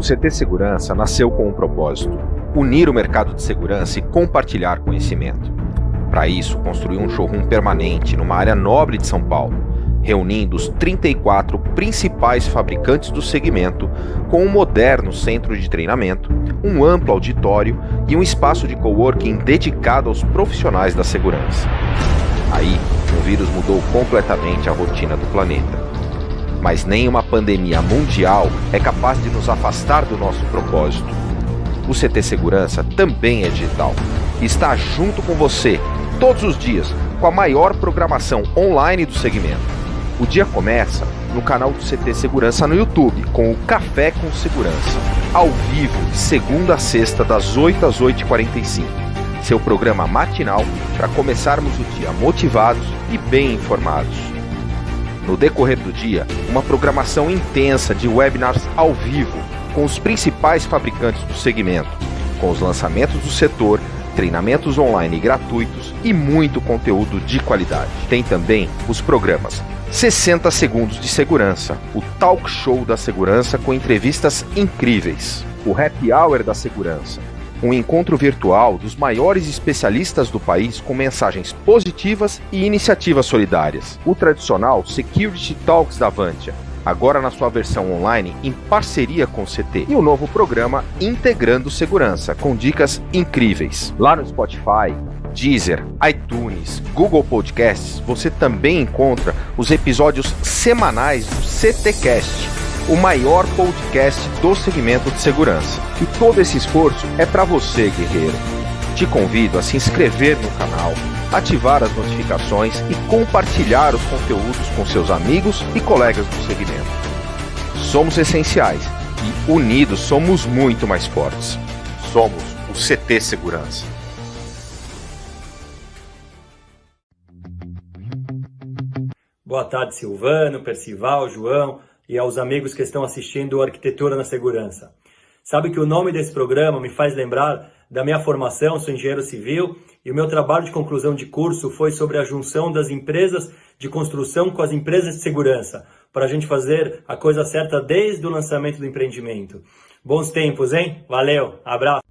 O CT Segurança nasceu com um propósito: unir o mercado de segurança e compartilhar conhecimento. Para isso, construiu um showroom permanente numa área nobre de São Paulo, reunindo os 34 principais fabricantes do segmento, com um moderno centro de treinamento, um amplo auditório e um espaço de coworking dedicado aos profissionais da segurança. Aí, o vírus mudou completamente a rotina do planeta. Mas nem uma pandemia mundial é capaz de nos afastar do nosso propósito. O CT Segurança também é digital e está junto com você, todos os dias, com a maior programação online do segmento. O dia começa no canal do CT Segurança no YouTube, com o Café com Segurança, ao vivo, de segunda a sexta, das 8 às 8h45. Seu programa matinal para começarmos o dia motivados e bem informados. No decorrer do dia, uma programação intensa de webinars ao vivo, com os principais fabricantes do segmento, com os lançamentos do setor, treinamentos online gratuitos e muito conteúdo de qualidade. Tem também os programas 60 Segundos de Segurança, o Talk Show da Segurança com entrevistas incríveis, o Happy Hour da Segurança, um encontro virtual dos maiores especialistas do país com mensagens positivas e iniciativas solidárias, o tradicional Security Talks da Avantia, agora na sua versão online em parceria com o CT, e o novo programa Integrando Segurança, com dicas incríveis. Lá no Spotify, Deezer, iTunes, Google Podcasts, você também encontra os episódios semanais do CTcast, o maior podcast do segmento de segurança. E todo esse esforço é para você, guerreiro. Te convido a se inscrever no canal, ativar as notificações e compartilhar os conteúdos com seus amigos e colegas do segmento. Somos essenciais e unidos somos muito mais fortes. Somos o CT Segurança. Boa tarde, Silvano, Percival, João e aos amigos que estão assistindo o Arquitetura na Segurança. Sabe que o nome desse programa me faz lembrar da minha formação, sou engenheiro civil, e o meu trabalho de conclusão de curso foi sobre a junção das empresas de construção com as empresas de segurança, para a gente fazer a coisa certa desde o lançamento do empreendimento. Bons tempos, hein? Valeu, abraço!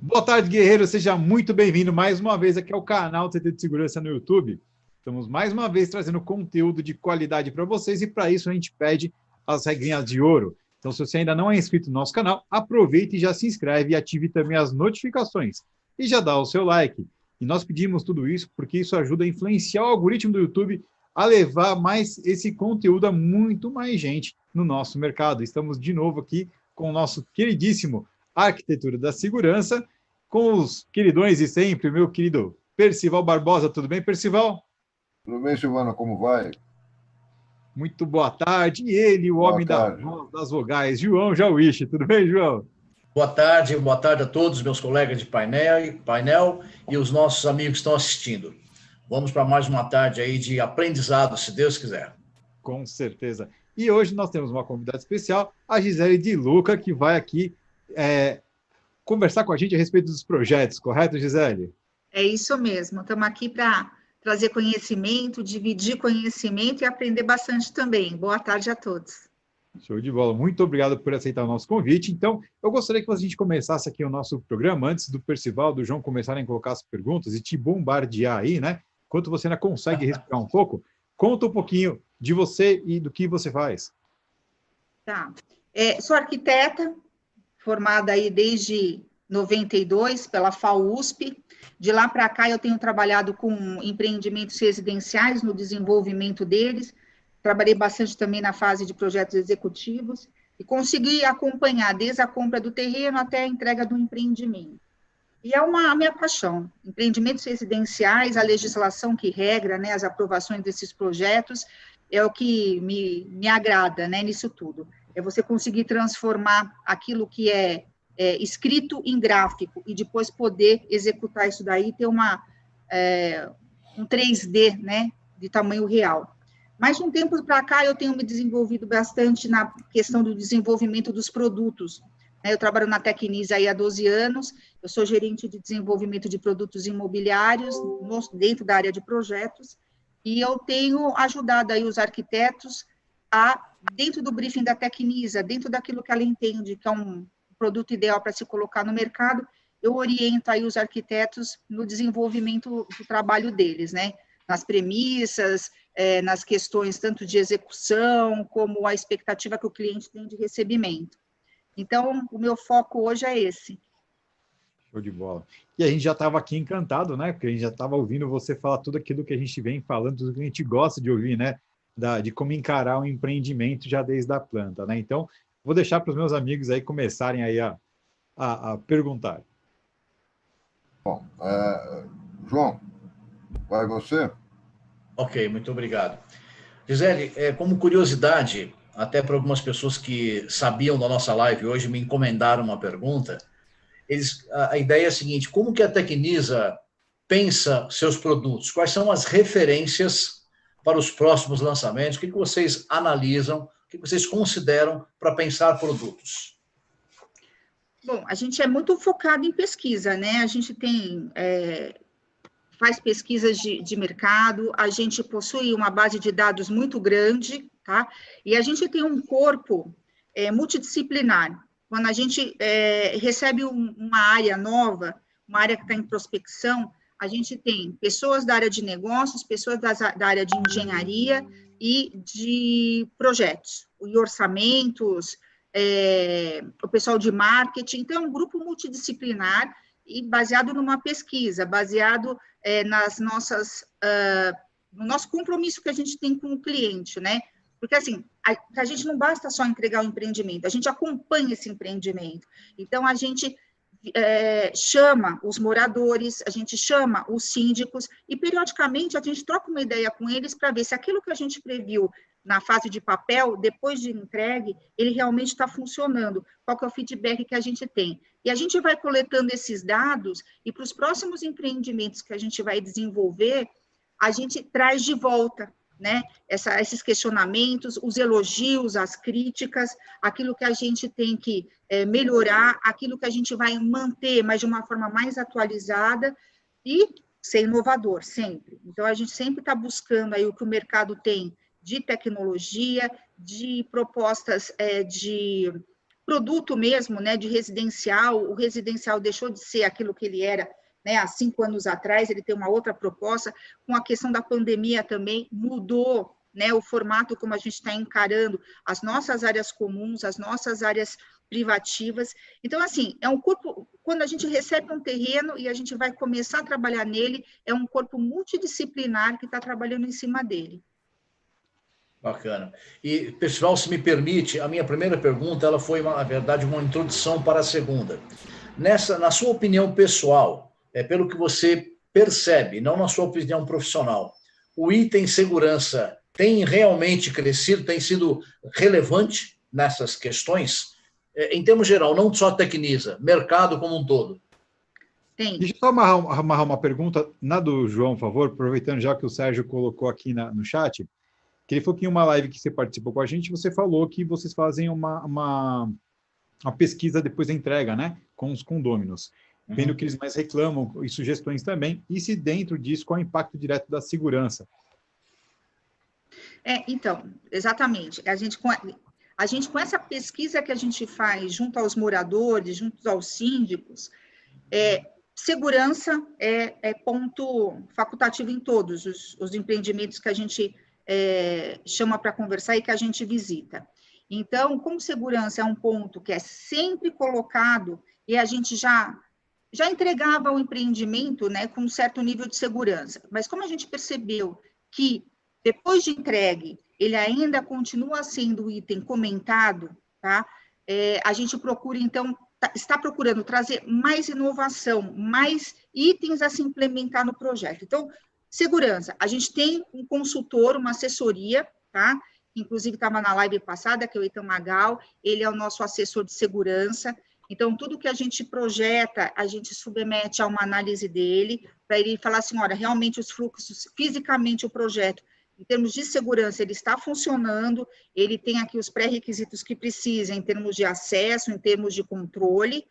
Boa tarde, guerreiro. Seja muito bem-vindo mais uma vez aqui ao canal CT de Segurança no YouTube. Estamos mais uma vez trazendo conteúdo de qualidade para vocês e para isso a gente pede as regrinhas de ouro. Então, se você ainda não é inscrito no nosso canal, aproveite e já se inscreve e ative também as notificações. E já dá o seu like. E nós pedimos tudo isso porque isso ajuda a influenciar o algoritmo do YouTube a levar mais esse conteúdo a muito mais gente no nosso mercado. Estamos de novo aqui com o nosso queridíssimo Arquitetura da Segurança, com os queridões de sempre, meu querido Percival Barbosa. Tudo bem, Percival? Tudo bem, Silvana, como vai? Muito boa tarde. E ele, o homem das vogais, João Jauiche. Tudo bem, João? Boa tarde a todos, meus colegas de painel e os nossos amigos que estão assistindo. Vamos para mais uma tarde aí de aprendizado, se Deus quiser. Com certeza. E hoje nós temos uma convidada especial, a Gisele de Luca, que vai aqui conversar com a gente a respeito dos projetos, correto, Gisele? É isso mesmo, estamos aqui para trazer conhecimento, dividir conhecimento e aprender bastante também. Boa tarde a todos. Show de bola, muito obrigado por aceitar o nosso convite. Então, eu gostaria que a gente começasse aqui o nosso programa, antes do Percival, do João começarem a colocar as perguntas e te bombardear aí, né? Enquanto você ainda consegue respirar um pouco, conta um pouquinho de você e do que você faz. Tá, sou arquiteta, formada aí desde 92 pela FAUSP. De lá para cá eu tenho trabalhado com empreendimentos residenciais no desenvolvimento deles. Trabalhei bastante também na fase de projetos executivos e consegui acompanhar desde a compra do terreno até a entrega do empreendimento. E é a minha paixão. Empreendimentos residenciais, a legislação que regra, né, as aprovações desses projetos, é o que me agrada, né, nisso tudo. É você conseguir transformar aquilo que é escrito em gráfico e depois poder executar isso daí, ter um 3D, né, de tamanho real. Mas de um tempo para cá eu tenho me desenvolvido bastante na questão do desenvolvimento dos produtos. Eu trabalho na Tecnis aí há 12 anos, eu sou gerente de desenvolvimento de produtos imobiliários dentro da área de projetos, e eu tenho ajudado aí os arquitetos dentro do briefing da Tecnisa, dentro daquilo que ela entende que é um produto ideal para se colocar no mercado, eu oriento aí os arquitetos no desenvolvimento do trabalho deles, né? Nas premissas, nas questões tanto de execução, como a expectativa que o cliente tem de recebimento. Então, o meu foco hoje é esse. Show de bola. E a gente já estava aqui encantado, né? Porque a gente já estava ouvindo você falar tudo aquilo que a gente vem falando, tudo que a gente gosta de ouvir, né? De como encarar um empreendimento já desde a planta, né? Então, vou deixar para os meus amigos aí começarem aí a perguntar. Bom, João, vai você? Ok, muito obrigado. Gisele, como curiosidade, até para algumas pessoas que sabiam da nossa live hoje, me encomendaram uma pergunta. A ideia é a seguinte: como que a Tecnisa pensa seus produtos? Quais são as referências para os próximos lançamentos? O que vocês analisam? O que vocês consideram para pensar produtos? Bom, a gente é muito focado em pesquisa, né? A gente faz pesquisas de mercado, a gente possui uma base de dados muito grande, tá? E a gente tem um corpo multidisciplinar. Quando a gente recebe uma área nova, uma área que está em prospecção, a gente tem pessoas da área de negócios, pessoas da área de engenharia e de projetos, e orçamentos, o pessoal de marketing. Então, é um grupo multidisciplinar e baseado numa pesquisa, baseado no nosso compromisso que a gente tem com o cliente, né? Porque, assim, a gente não basta só entregar o empreendimento, a gente acompanha esse empreendimento. Então, a gente chama os moradores, a gente chama os síndicos e, periodicamente, a gente troca uma ideia com eles para ver se aquilo que a gente previu na fase de papel, depois de entregue, ele realmente está funcionando. Qual que é o feedback que a gente tem? E a gente vai coletando esses dados e, para os próximos empreendimentos que a gente vai desenvolver, a gente traz de volta, né, esses questionamentos, os elogios, as críticas, aquilo que a gente tem que melhorar, aquilo que a gente vai manter, mas de uma forma mais atualizada e ser inovador, sempre. Então, a gente sempre está buscando aí o que o mercado tem de tecnologia, de propostas de produto mesmo, né, de residencial. O residencial deixou de ser aquilo que ele era, né, há 5 anos atrás, ele tem uma outra proposta. Com a questão da pandemia também mudou, né, o formato como a gente está encarando as nossas áreas comuns, as nossas áreas privativas. Então, assim, é um corpo, quando a gente recebe um terreno e a gente vai começar a trabalhar nele, é um corpo multidisciplinar que está trabalhando em cima dele. Bacana. E, pessoal, se me permite, a minha primeira pergunta ela foi, na verdade, uma introdução para a segunda. Na sua opinião pessoal, pelo que você percebe, não na sua opinião profissional, o item segurança tem realmente crescido, tem sido relevante nessas questões? Em termos geral, não só a Tecnisa, mercado como um todo. Tem. Deixa eu só amarrar uma pergunta na do João, por favor, aproveitando já que o Sérgio colocou aqui no chat, que ele falou que em uma live que você participou com a gente, você falou que vocês fazem uma pesquisa depois da entrega, né, com os condôminos, vendo o que eles mais reclamam e sugestões também, e se dentro disso, qual é o impacto direto da segurança? Então, exatamente. A gente, com essa pesquisa que a gente faz junto aos moradores, junto aos síndicos, segurança é ponto facultativo em todos os empreendimentos que a gente chama para conversar e que a gente visita. Então, como segurança é um ponto que é sempre colocado e a gente já entregava o empreendimento, né, com um certo nível de segurança, mas como a gente percebeu que depois de entregue, ele ainda continua sendo o item comentado, tá? A gente procura, então, está procurando trazer mais inovação, mais itens a se implementar no projeto. Então, segurança, a gente tem um consultor, uma assessoria, tá? Inclusive estava na live passada, que é o Eitan Magal, ele é o nosso assessor de segurança. Então, tudo que a gente projeta, a gente submete a uma análise dele, para ele falar assim, olha, realmente os fluxos, fisicamente o projeto, em termos de segurança, ele está funcionando, ele tem aqui os pré-requisitos que precisa, em termos de acesso, em termos de controle.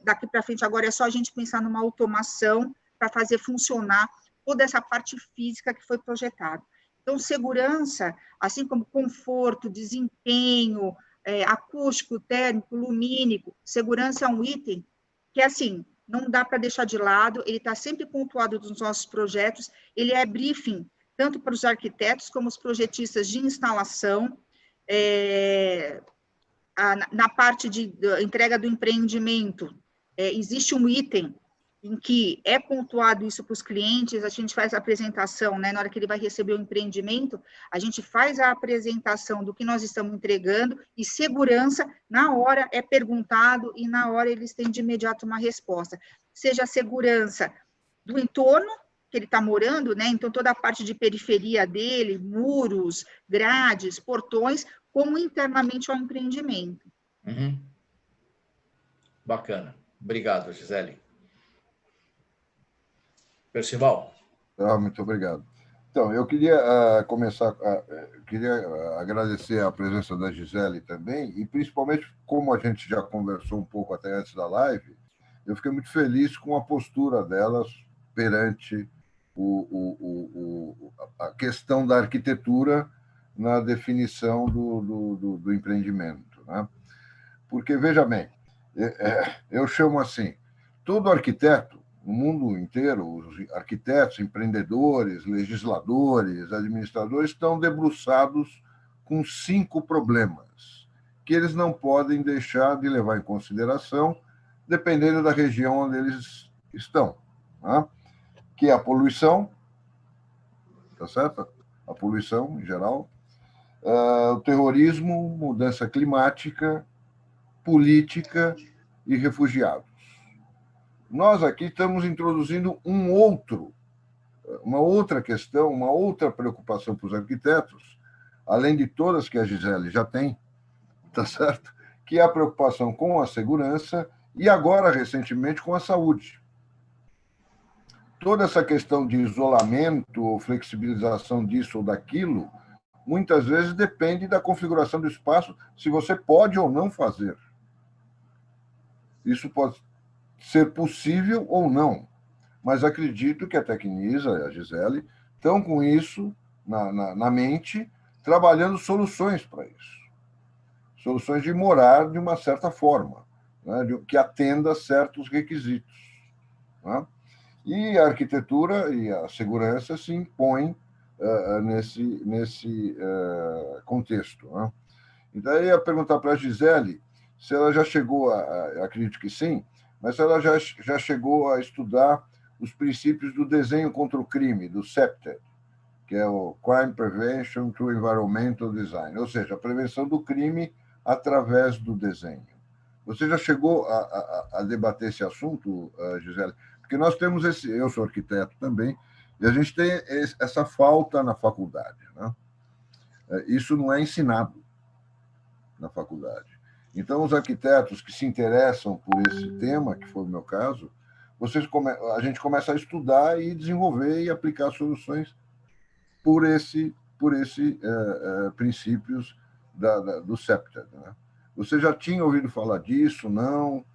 Daqui para frente, agora é só a gente pensar numa automação para fazer funcionar toda essa parte física que foi projetada. Então, segurança, assim como conforto, desempenho, acústico, térmico, lumínico, segurança é um item que, assim, não dá para deixar de lado, ele está sempre pontuado nos nossos projetos, ele é briefing, tanto para os arquitetos como os projetistas de instalação, na parte de entrega do empreendimento, existe um item em que é pontuado isso para os clientes, a gente faz a apresentação, né, na hora que ele vai receber o empreendimento, a gente faz a apresentação do que nós estamos entregando, e segurança, na hora é perguntado, e na hora eles têm de imediato uma resposta. Seja a segurança do entorno, que ele está morando, né, então toda a parte de periferia dele, muros, grades, portões, como internamente ao empreendimento. Uhum. Bacana. Obrigado, Gisele. Percival? Muito obrigado. Então, eu queria agradecer a presença da Gisele também, e principalmente, como a gente já conversou um pouco até antes da live, eu fiquei muito feliz com a postura delas perante a questão da arquitetura na definição do empreendimento, né? Porque, veja bem, eu chamo assim, todo arquiteto, no mundo inteiro, os arquitetos, empreendedores, legisladores, administradores, estão debruçados com 5 problemas que eles não podem deixar de levar em consideração, dependendo da região onde eles estão, né? Que é a poluição, tá certo? A poluição, em geral, o terrorismo, mudança climática, política e refugiados. Nós aqui estamos introduzindo uma outra questão, uma outra preocupação para os arquitetos, além de todas que a Gisele já tem, tá certo? Que é a preocupação com a segurança e agora, recentemente, com a saúde. Toda essa questão de isolamento ou flexibilização disso ou daquilo, muitas vezes depende da configuração do espaço, se você pode ou não fazer. Isso pode ser possível ou não, mas acredito que a Tecnisa e a Gisele estão com isso na mente, trabalhando soluções para isso. Soluções de morar de uma certa forma, né, que atenda a certos requisitos, né? E a arquitetura e a segurança se impõem nesse contexto, né? Então, eu ia perguntar para a Gisele se ela já chegou acredito que sim, mas ela já chegou a estudar os princípios do desenho contra o crime, do CEPTED, que é o Crime Prevention through Environmental Design, ou seja, a prevenção do crime através do desenho. Você já chegou a debater esse assunto, Gisele? Porque nós temos eu sou arquiteto também, e a gente tem essa falta na faculdade, né? Isso não é ensinado na faculdade. Então, os arquitetos que se interessam por esse tema, que foi o meu caso, a gente começa a estudar e desenvolver e aplicar soluções por esse princípios do CEPTED, né? Você já tinha ouvido falar disso? Não?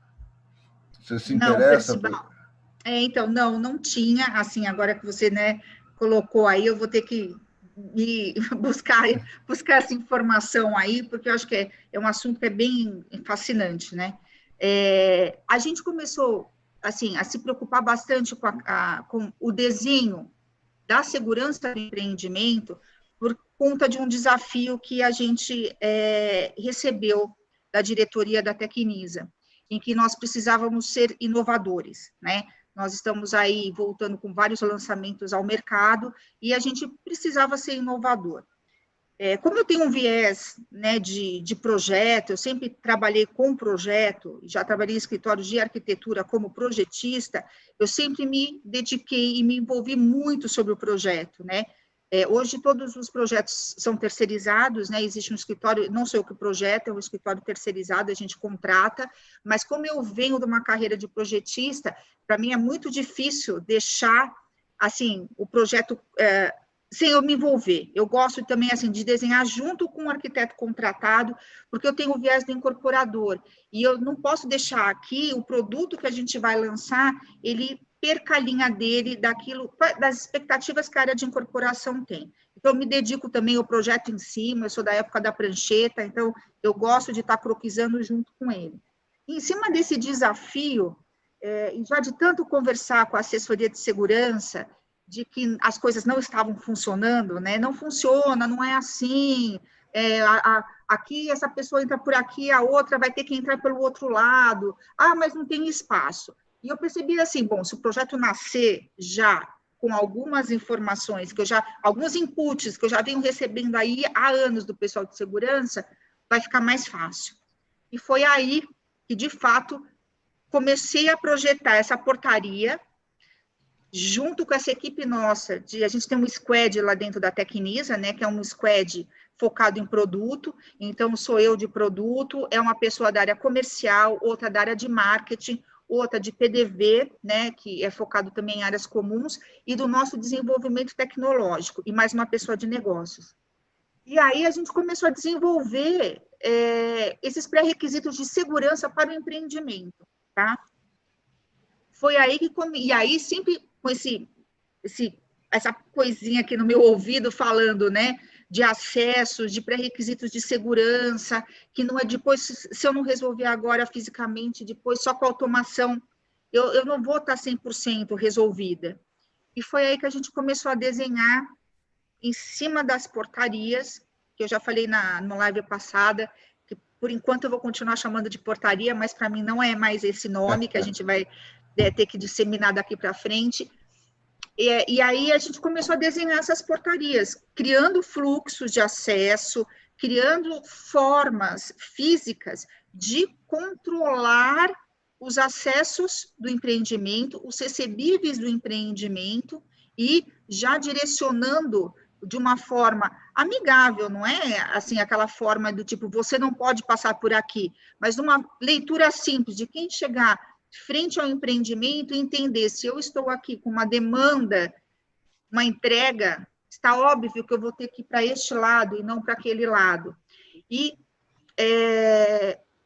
Você se interessa? Então, não tinha, assim, agora que você, né, colocou aí, eu vou ter que buscar essa informação aí, porque eu acho que é um assunto que é bem fascinante, né? A gente começou, assim, a se preocupar bastante com o desenho da segurança do empreendimento por conta de um desafio que a gente recebeu da diretoria da Tecnisa, em que nós precisávamos ser inovadores, né? Nós estamos aí voltando com vários lançamentos ao mercado e a gente precisava ser inovador. Como eu tenho um viés, né, de projeto, eu sempre trabalhei com projeto, já trabalhei em escritórios de arquitetura como projetista, eu sempre me dediquei e me envolvi muito sobre o projeto, né? Hoje todos os projetos são terceirizados, né? Existe um escritório, não sou eu que projeta, é um escritório terceirizado, a gente contrata, mas como eu venho de uma carreira de projetista, para mim é muito difícil deixar, assim, o projeto sem eu me envolver. Eu gosto também, assim, de desenhar junto com o arquiteto contratado, porque eu tenho o viés do incorporador, e eu não posso deixar aqui o produto que a gente vai lançar, ele perca a linha dele das expectativas que a área de incorporação tem. Então, eu me dedico também ao projeto em cima, eu sou da época da prancheta, então eu gosto de estar croquisando junto com ele. E, em cima desse desafio, e já de tanto conversar com a assessoria de segurança, de que as coisas não estavam funcionando, né? Não funciona, não é assim, aqui essa pessoa entra por aqui, a outra vai ter que entrar pelo outro lado, mas não tem espaço. E eu percebi assim, bom, se o projeto nascer já com algumas informações, alguns inputs que eu já venho recebendo aí há anos do pessoal de segurança, vai ficar mais fácil. E foi aí que, de fato, comecei a projetar essa portaria, junto com essa equipe nossa, a gente tem um squad lá dentro da Tecnisa, né, que é um squad focado em produto, então sou eu de produto, é uma pessoa da área comercial, outra da área de marketing, outra de PDV, né, que é focado também em áreas comuns, e do nosso desenvolvimento tecnológico, e mais uma pessoa de negócios. E aí a gente começou a desenvolver esses pré-requisitos de segurança para o empreendimento, tá? Foi aí que, e aí sempre com essa coisinha aqui no meu ouvido falando, né, de acessos, de pré-requisitos de segurança, que não é depois, se eu não resolver agora fisicamente, depois só com automação, eu não vou estar 100% resolvida. E foi aí que a gente começou a desenhar em cima das portarias, que eu já falei na live passada, que por enquanto eu vou continuar chamando de portaria, mas para mim não é mais esse nome, que a gente vai ter que disseminar daqui para frente. E aí a gente começou a desenhar essas portarias, criando fluxos de acesso, criando formas físicas de controlar os acessos do empreendimento, os recebíveis do empreendimento, e já direcionando de uma forma amigável, não é assim aquela forma do tipo, você não pode passar por aqui, mas uma leitura simples de quem chegar frente ao empreendimento e entender se eu estou aqui com uma demanda, uma entrega, está óbvio que eu vou ter que ir para este lado e não para aquele lado. E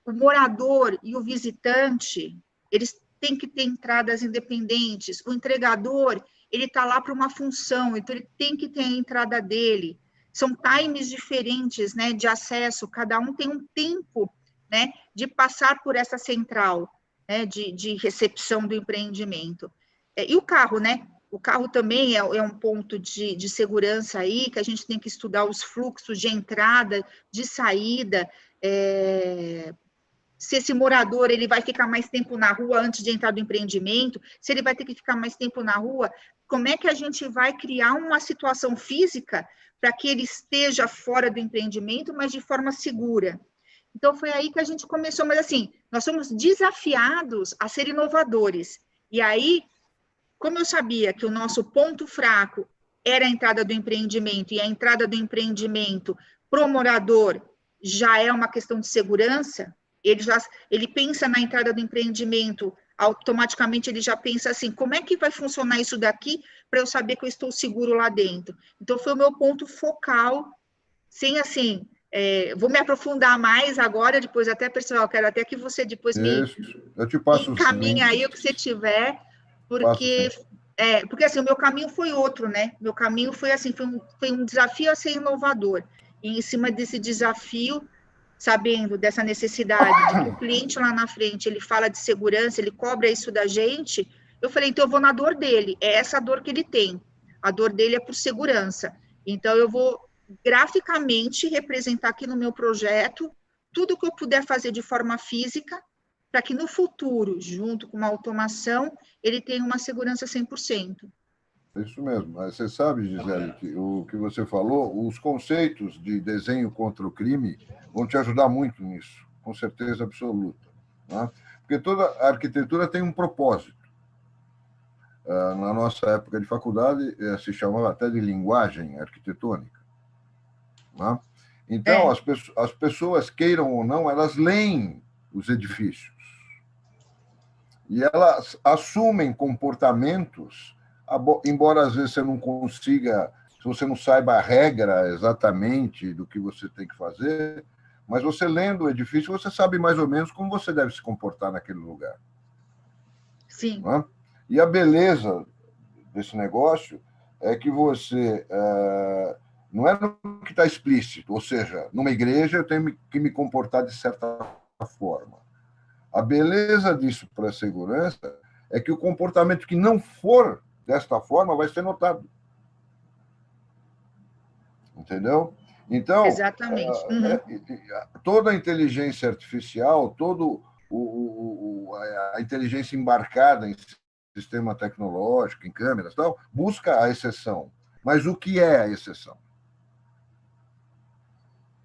o morador e o visitante, eles têm que ter entradas independentes. O entregador, ele está lá para uma função, então ele tem que ter a entrada dele. São times diferentes, né, de acesso, cada um tem um tempo, né, de passar por essa central, né, de recepção do empreendimento. E o carro, né? O carro também é um ponto de segurança aí, que a gente tem que estudar os fluxos de entrada, de saída, se esse morador ele vai ficar mais tempo na rua antes de entrar do empreendimento, se ele vai ter que ficar mais tempo na rua, como é que a gente vai criar uma situação física para que ele esteja fora do empreendimento, mas de forma segura. Então, foi aí que a gente começou, mas assim, nós somos desafiados a ser inovadores. E aí, como eu sabia que o nosso ponto fraco era a entrada do empreendimento, e a entrada do empreendimento para o morador já é uma questão de segurança, ele pensa na entrada do empreendimento, automaticamente ele já pensa assim, como é que vai funcionar isso daqui para eu saber que eu estou seguro lá dentro? Então, foi o meu ponto focal, sem assim... vou me aprofundar mais agora, depois até, pessoal, quero até que você depois me encaminhe aí o que você tiver, porque assim, o meu caminho foi outro, né? Meu caminho foi assim, foi um desafio a ser inovador, e em cima desse desafio, sabendo dessa necessidade de que o cliente lá na frente, ele fala de segurança, ele cobra isso da gente, eu falei, então eu vou na dor dele, é essa a dor que ele tem, a dor dele é por segurança, então eu vou graficamente representar aqui no meu projeto tudo que eu puder fazer de forma física, para que no futuro, junto com uma automação, ele tenha uma segurança 100%. É isso mesmo. Você sabe, Gisele, que o que você falou, os conceitos de desenho contra o crime vão te ajudar muito nisso, com certeza absoluta. Né? Porque toda a arquitetura tem um propósito. Na nossa época de faculdade, se chamava até de linguagem arquitetônica. Né? Então, as pessoas, queiram ou não, elas leem os edifícios. E elas assumem comportamentos, embora às vezes você não consiga, se você não saiba a regra exatamente do que você tem que fazer, mas você lendo o edifício, você sabe mais ou menos como você deve se comportar naquele lugar. Sim. Né? E a beleza desse negócio é que você não é no que está explícito, ou seja, numa igreja eu tenho que me comportar de certa forma. A beleza disso para a segurança é que o comportamento que não for desta forma vai ser notado. Entendeu? Então, Exatamente. toda a inteligência artificial, a inteligência embarcada em sistema tecnológico, em câmeras e tal, busca a exceção. Mas o que é a exceção?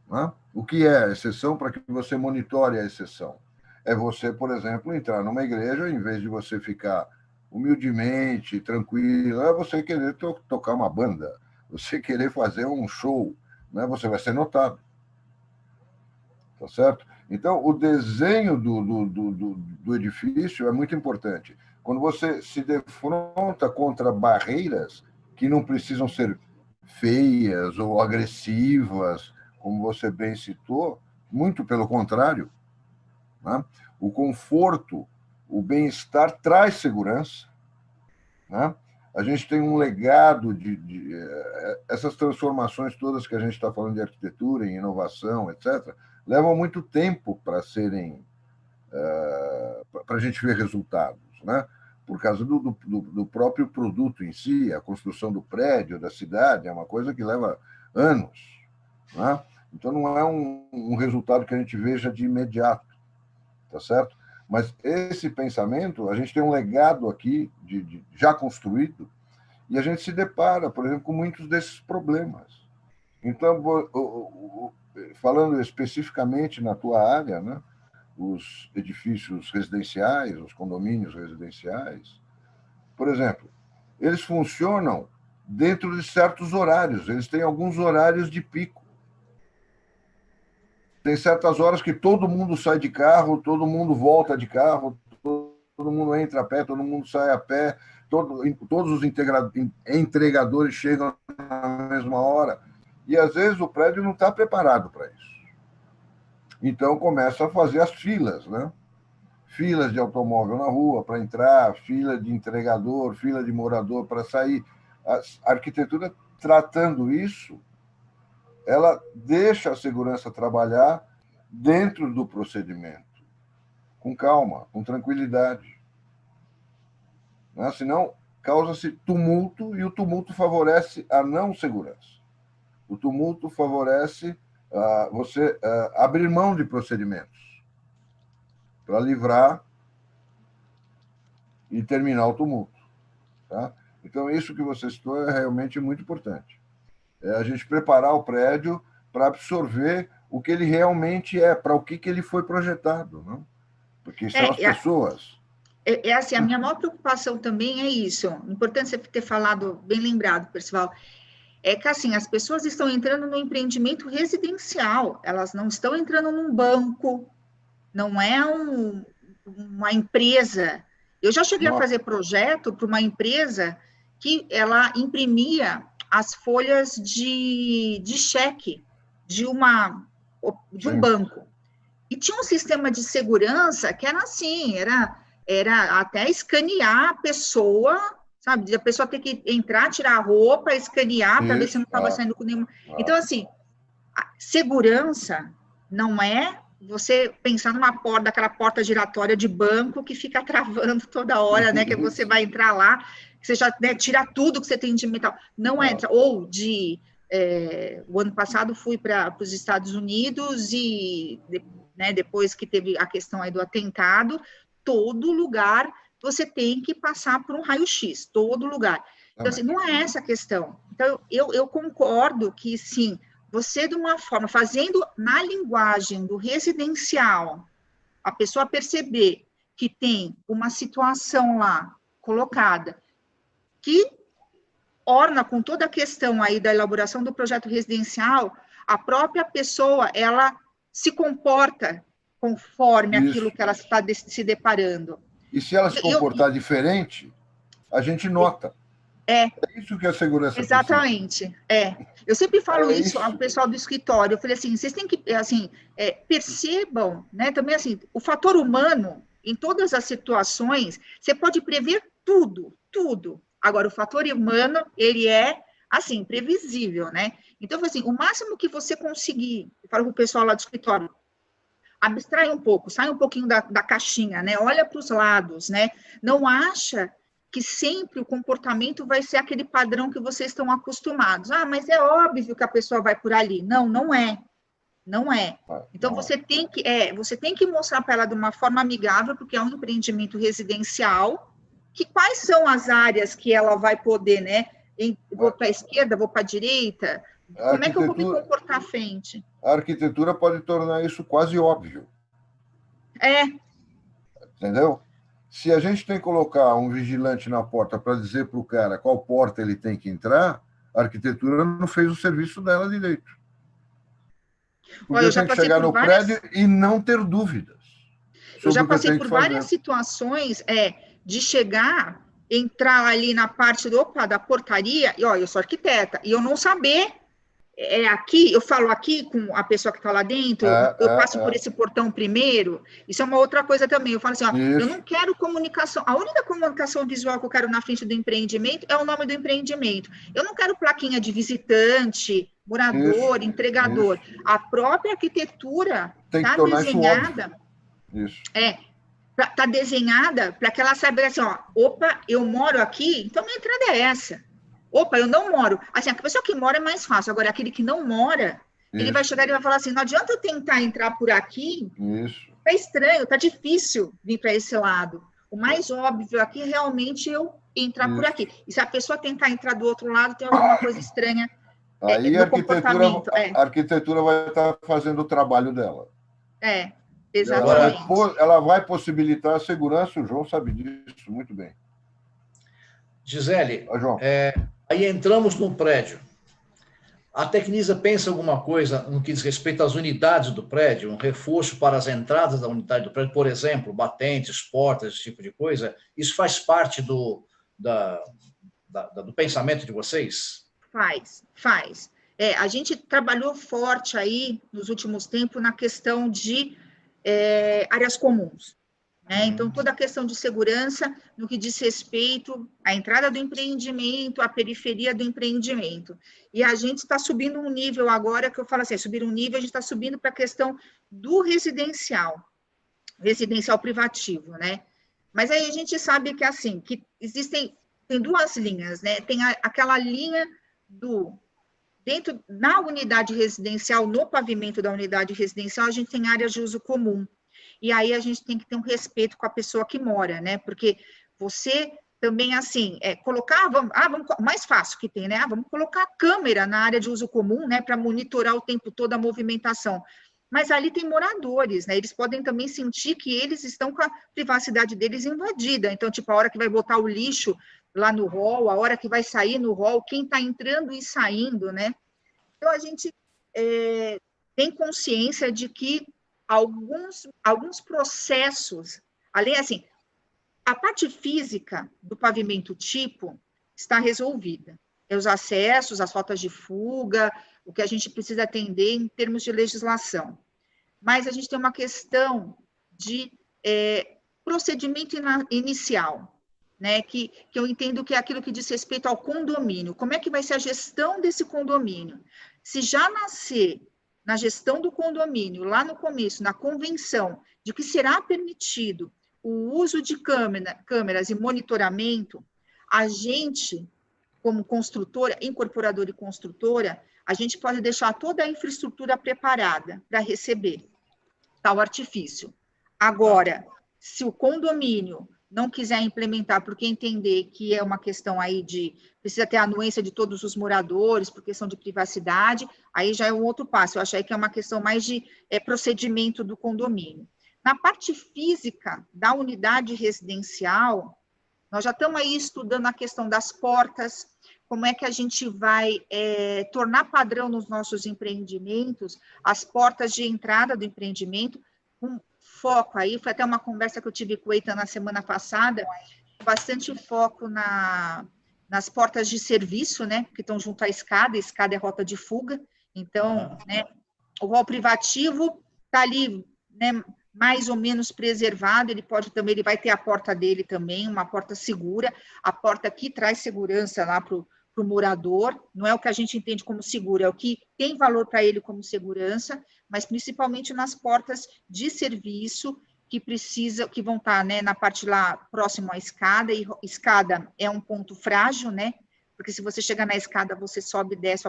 Né? O que é a exceção para que você monitore a exceção? É você, por exemplo, entrar numa igreja, em vez de você ficar humildemente, tranquilo, é você querer tocar uma banda, você querer fazer um show, né? Você vai ser notado. Tá certo? Então, o desenho do edifício é muito importante. Quando você se defronta contra barreiras que não precisam ser feias ou agressivas, como você bem citou, muito pelo contrário, né? O conforto, o bem-estar traz segurança, né? A gente tem um legado de essas transformações todas que a gente está falando de arquitetura, em inovação, etc., levam muito tempo para serem para a gente ver resultados, né? Por causa do próprio produto em si, a construção do prédio, da cidade, é uma coisa que leva anos, né? Então não é um resultado que a gente veja de imediato, tá certo? Mas esse pensamento, a gente tem um legado aqui já construído e a gente se depara, por exemplo, com muitos desses problemas. Então, falando especificamente na tua área, né, os edifícios residenciais, os condomínios residenciais, por exemplo, eles funcionam dentro de certos horários, eles têm alguns horários de pico. Tem certas horas que todo mundo sai de carro, todo mundo volta de carro, todo mundo entra a pé, todo mundo sai a pé, todos os entregadores chegam na mesma hora. E, às vezes, o prédio não está preparado para isso. Então, começa a fazer as filas, né? Filas de automóvel na rua para entrar, fila de entregador, fila de morador para sair. A arquitetura, tratando isso, ela deixa a segurança trabalhar dentro do procedimento, com calma, com tranquilidade. Né? Senão, causa-se tumulto, e o tumulto favorece a não segurança. O tumulto favorece você abrir mão de procedimentos para livrar e terminar o tumulto. Tá? Então, isso que você citou é realmente muito importante. É a gente preparar o prédio para absorver o que ele realmente é, para o que ele foi projetado, não? Porque são as pessoas. Assim, a minha maior preocupação também é isso. Importante você ter falado, bem lembrado, Percival, é que, assim, as pessoas estão entrando no empreendimento residencial, elas não estão entrando num banco, não é uma empresa. Eu já cheguei a fazer projeto para uma empresa que ela imprimia as folhas de cheque de um banco. E tinha um sistema de segurança que era assim, era até escanear a pessoa, sabe? A pessoa ter que entrar, tirar a roupa, escanear para ver se não estava saindo com nenhuma... Então, assim, a segurança não é você pensar daquela porta giratória de banco que fica travando toda hora, né? Que você vai entrar lá, que você já, né, tira tudo que você tem de metal. Não entra. Ou o ano passado fui para os Estados Unidos e, né, depois que teve a questão aí do atentado, todo lugar você tem que passar por um raio-x, todo lugar. Então, assim, não é essa a questão. Então, eu concordo que, sim, você, de uma forma, fazendo na linguagem do residencial, a pessoa perceber que tem uma situação lá colocada que orna com toda a questão aí da elaboração do projeto residencial, a própria pessoa, ela se comporta conforme aquilo que ela está se deparando. E se ela se comportar diferente, a gente nota. É isso que a segurança exatamente, precisa. Eu sempre falo isso ao pessoal do escritório, eu falei assim, vocês têm que, assim, percebam, né, também assim, o fator humano, em todas as situações, você pode prever tudo. Agora, o fator humano, ele é, assim, previsível, né? Então, assim, o máximo que você conseguir, eu falo para o pessoal lá do escritório, abstrai um pouco, sai um pouquinho da caixinha, né? Olha para os lados, né? Não acha que sempre o comportamento vai ser aquele padrão que vocês estão acostumados. Ah, mas é óbvio que a pessoa vai por ali. Não, não é. Não é. Então, você tem que mostrar para ela de uma forma amigável, porque é um empreendimento residencial, que quais são as áreas que ela vai poder, né? Vou para a esquerda, vou para a direita, como é que eu vou me comportar à frente? A arquitetura pode tornar isso quase óbvio. Entendeu? Se a gente tem que colocar um vigilante na porta para dizer para o cara qual porta ele tem que entrar, a arquitetura não fez o serviço dela direito. Porque tem que chegar no prédio e não ter dúvidas. Eu já passei por várias situações de chegar, entrar ali na parte da portaria, e ó, eu sou arquiteta, e eu não saber, aqui, eu falo aqui com a pessoa que está lá dentro, eu passo por esse portão primeiro, isso é uma outra coisa também, eu falo assim, ó, eu não quero comunicação, a única comunicação visual que eu quero na frente do empreendimento é o nome do empreendimento, eu não quero plaquinha de visitante, morador, entregador, a própria arquitetura está desenhada, está desenhada para que ela saiba assim, ó, opa, eu moro aqui, então minha entrada é essa. Opa, eu não moro. Assim, a pessoa que mora é mais fácil. Agora, aquele que não mora, ele vai chegar e vai falar assim, não adianta eu tentar entrar por aqui, tá estranho, tá difícil vir para esse lado. O mais óbvio aqui é realmente eu entrar por aqui. E se a pessoa tentar entrar do outro lado, tem alguma coisa estranha aí a arquitetura vai estar fazendo o trabalho dela. Exatamente. Ela vai possibilitar a segurança, o João sabe disso muito bem. Gisele, aí entramos num prédio. A Tecnisa pensa alguma coisa no que diz respeito às unidades do prédio, um reforço para as entradas da unidade do prédio, por exemplo, batentes, portas, esse tipo de coisa? Isso faz parte do pensamento de vocês? Faz. A gente trabalhou forte aí, nos últimos tempos, na questão de áreas comuns. Então, toda a questão de segurança no que diz respeito à entrada do empreendimento, à periferia do empreendimento. E a gente está subindo um nível agora, que eu falo assim, subir um nível, a gente está subindo para a questão do residencial privativo, né? Mas aí a gente sabe que, assim, que tem duas linhas, né? Tem aquela linha na unidade residencial, no pavimento da unidade residencial, a gente tem áreas de uso comum. E aí a gente tem que ter um respeito com a pessoa que mora, né? Porque você também, assim, colocar, mais fácil que tem, né? Vamos colocar a câmera na área de uso comum, né? Para monitorar o tempo todo a movimentação. Mas ali tem moradores, né? Eles podem também sentir que eles estão com a privacidade deles invadida. Então, tipo, a hora que vai botar o lixo lá no hall, a hora que vai sair no hall, quem está entrando e saindo, né? Então, a gente tem consciência de que alguns processos, além assim, a parte física do pavimento tipo está resolvida. Os acessos, as faltas de fuga, o que a gente precisa atender em termos de legislação. Mas a gente tem uma questão de procedimento inicial, né, que eu entendo que é aquilo que diz respeito ao condomínio. Como é que vai ser a gestão desse condomínio? Se já nascer na gestão do condomínio, lá no começo, na convenção, de que será permitido o uso de câmeras e monitoramento, a gente, como construtora, incorporadora e construtora, a gente pode deixar toda a infraestrutura preparada para receber tal artifício. Agora, se o condomínio não quiser implementar, porque entender que é uma questão aí precisa ter a anuência de todos os moradores, por questão de privacidade, aí já é um outro passo. Eu acho aí que é uma questão mais de procedimento do condomínio. Na parte física da unidade residencial, nós já estamos aí estudando a questão das portas, como é que a gente vai tornar padrão nos nossos empreendimentos, as portas de entrada do empreendimento, com foco aí, foi até uma conversa que eu tive com o Eitan na semana passada, bastante foco nas portas de serviço, né, que estão junto à escada, a escada é rota de fuga, então, né, o hall privativo está ali, né, mais ou menos preservado, ele pode também, ele vai ter a porta dele também, uma porta segura, a porta que traz segurança lá para o morador, não é o que a gente entende como seguro, é o que tem valor para ele como segurança, mas principalmente nas portas de serviço, que vão estar, né, na parte lá próximo à escada, e escada é um ponto frágil, né, porque se você chegar na escada, você sobe e desce,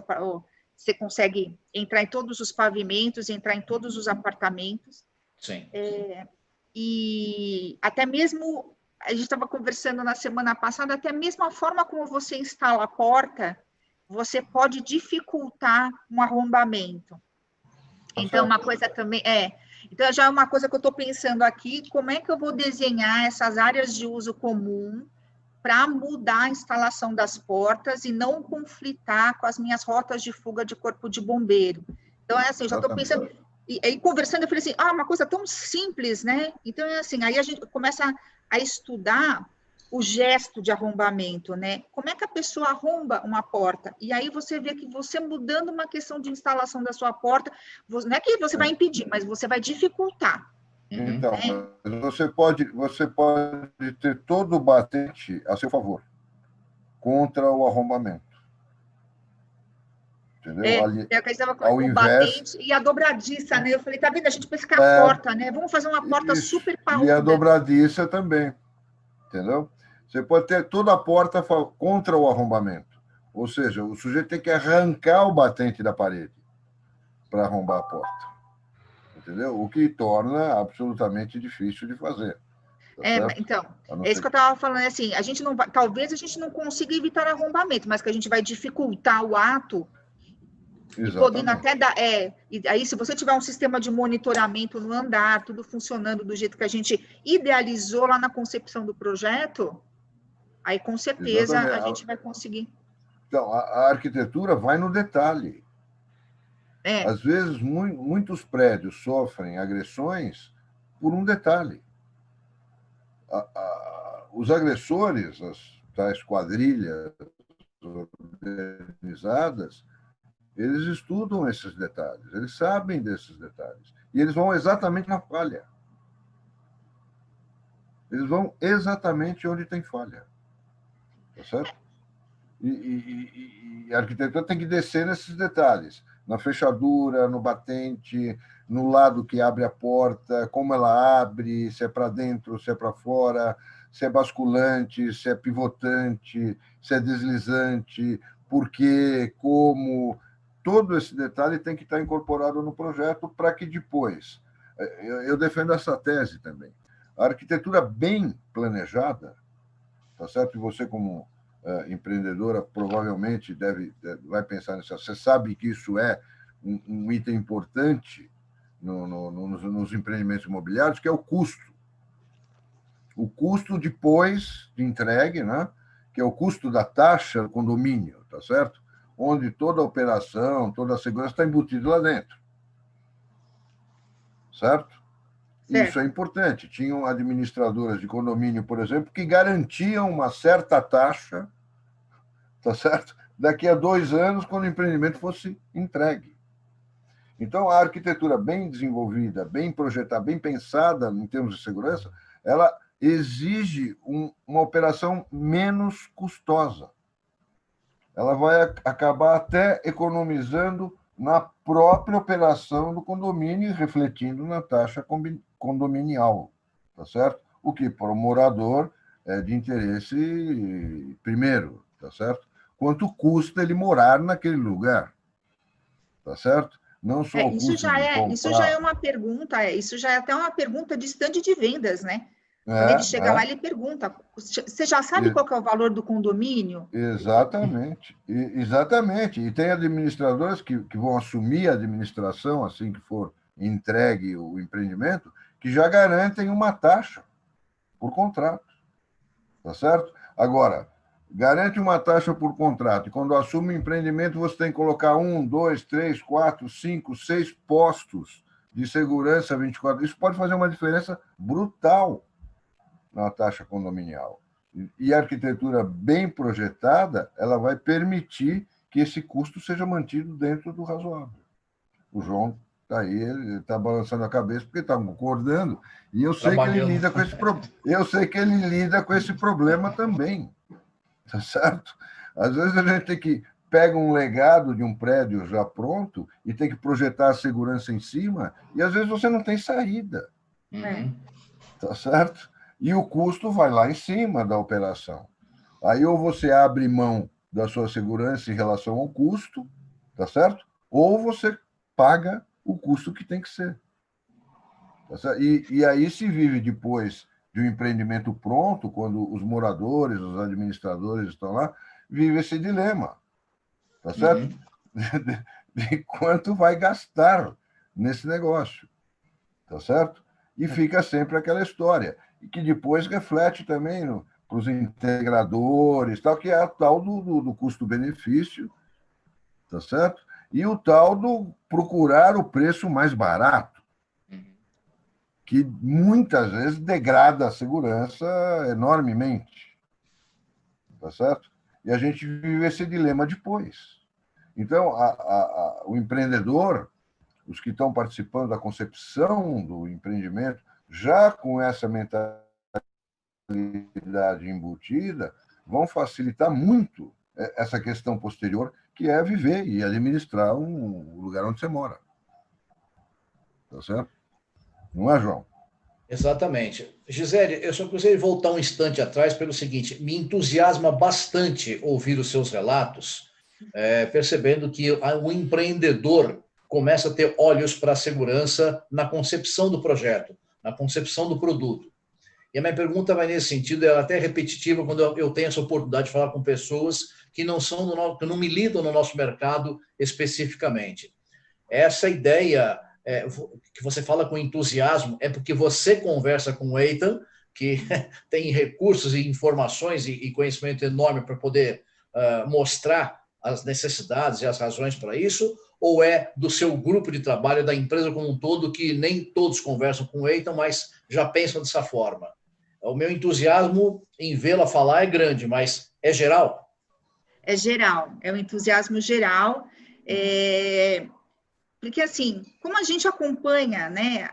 você consegue entrar em todos os pavimentos, entrar em todos os apartamentos. Sim. E até mesmo, a gente estava conversando na semana passada, até mesmo a forma como você instala a porta, você pode dificultar um arrombamento. Então, uma coisa também então, já é uma coisa que eu estou pensando aqui, como é que eu vou desenhar essas áreas de uso comum para mudar a instalação das portas e não conflitar com as minhas rotas de fuga de corpo de bombeiro. Então, é assim, eu já estou pensando... E aí, conversando, eu falei assim, uma coisa tão simples, né? Então, é assim, aí a gente começa a estudar o gesto de arrombamento, né? Como é que a pessoa arromba uma porta? E aí você vê que você mudando uma questão de instalação da sua porta, não é que você vai impedir, mas você vai dificultar. Então, você pode ter todo o batente a seu favor contra o arrombamento. Entendeu? Ao invés... batente e a dobradiça, né? Eu falei, tá vendo? A gente pensa que a porta, né? Vamos fazer uma porta super parruda. E a dobradiça também, entendeu? Você pode ter toda a porta contra o arrombamento. Ou seja, o sujeito tem que arrancar o batente da parede para arrombar a porta. Entendeu? O que torna absolutamente difícil de fazer. Então, é isso que eu estava falando, assim, a gente não vai, talvez a gente não consiga evitar arrombamento, mas que a gente vai dificultar o ato. E podendo até dar, e aí se você tiver um sistema de monitoramento no andar, tudo funcionando do jeito que a gente idealizou lá na concepção do projeto, aí com certeza a gente vai conseguir. Então, a arquitetura vai no detalhe. Às vezes, muitos prédios sofrem agressões por um detalhe. Os agressores, as tais quadrilhas organizadas, eles estudam esses detalhes, eles sabem desses detalhes. E eles vão exatamente na falha. Eles vão exatamente onde tem falha. Tá certo? E a arquitetura tem que descer nesses detalhes. Na fechadura, no batente, no lado que abre a porta, como ela abre, se é para dentro, se é para fora, se é basculante, se é pivotante, se é deslizante, por quê, como... Todo esse detalhe tem que estar incorporado no projeto para que depois... Eu defendo essa tese também. A arquitetura bem planejada, tá certo? E você, como empreendedora, provavelmente vai pensar nisso. Você sabe que isso é um item importante nos empreendimentos imobiliários, que é o custo. O custo depois de entregue, né? Que é o custo da taxa do condomínio, tá certo? Onde toda a operação, toda a segurança está embutida lá dentro. Certo? Isso é importante. Tinham administradoras de condomínio, por exemplo, que garantiam uma certa taxa, tá certo? Daqui a 2 anos, quando o empreendimento fosse entregue. Então, a arquitetura bem desenvolvida, bem projetada, bem pensada em termos de segurança, ela exige uma operação menos custosa. Ela vai acabar até economizando na própria operação do condomínio e refletindo na taxa condominial, tá certo? O que para o morador é de interesse primeiro, tá certo? Quanto custa ele morar naquele lugar, tá certo? Não só o custo de comprar. Isso já é uma pergunta, isso já é até uma pergunta de estande de vendas, né? Quando ele chega lá, ele pergunta, você já sabe qual que é o valor do condomínio? Exatamente, exatamente. E tem administradoras que vão assumir a administração, assim que for entregue o empreendimento, que já garantem uma taxa por contrato, tá certo? Agora, garante uma taxa por contrato, e quando assume o empreendimento, você tem que colocar 1, 2, 3, 4, 5, 6 postos de segurança 24. Isso pode fazer uma diferença brutal na taxa condominial. E a arquitetura bem projetada, ela vai permitir que esse custo seja mantido dentro do razoável. O João Tá aí, ele está balançando a cabeça porque está concordando, e eu sei que ele lida com eu sei que ele lida com esse problema também, tá certo? Às vezes a gente tem que pega um legado de um prédio já pronto e tem que projetar a segurança em cima, e às vezes você não tem saída, tá certo? E o custo vai lá em cima da operação. Aí ou você abre mão da sua segurança em relação ao custo, tá certo? Ou você paga o custo que tem que ser. Tá certo? E aí se vive depois de um empreendimento pronto, quando os moradores, os administradores estão lá, vive esse dilema, tá certo? De quanto vai gastar nesse negócio, tá certo? E fica sempre aquela história, e que depois reflete também para os integradores, tal, que é a tal do custo-benefício, tá certo? E o tal do procurar o preço mais barato, que muitas vezes degrada a segurança enormemente, tá certo? E a gente vive esse dilema depois. Então, o empreendedor, os que estão participando da concepção do empreendimento, já com essa mentalidade embutida, vão facilitar muito essa questão posterior, que é viver e administrar o lugar onde você mora. Tá certo? Não é, João? Exatamente. Gisele, eu só gostaria de voltar um instante atrás pelo seguinte: me entusiasma bastante ouvir os seus relatos, percebendo que o empreendedor começa a ter olhos para a segurança na concepção do projeto, na concepção do produto. E a minha pergunta vai nesse sentido, ela é até repetitiva quando eu tenho essa oportunidade de falar com pessoas que não são que não milidam no nosso mercado especificamente. Essa ideia que você fala com entusiasmo é porque você conversa com o Eitan, que tem recursos e informações e conhecimento enorme para poder mostrar as necessidades e as razões para isso, ou é do seu grupo de trabalho, da empresa como um todo, que nem todos conversam com o Eitan, mas já pensam dessa forma? O meu entusiasmo em vê-la falar é grande, mas é geral? É geral, é um entusiasmo geral, porque assim, como a gente acompanha, né,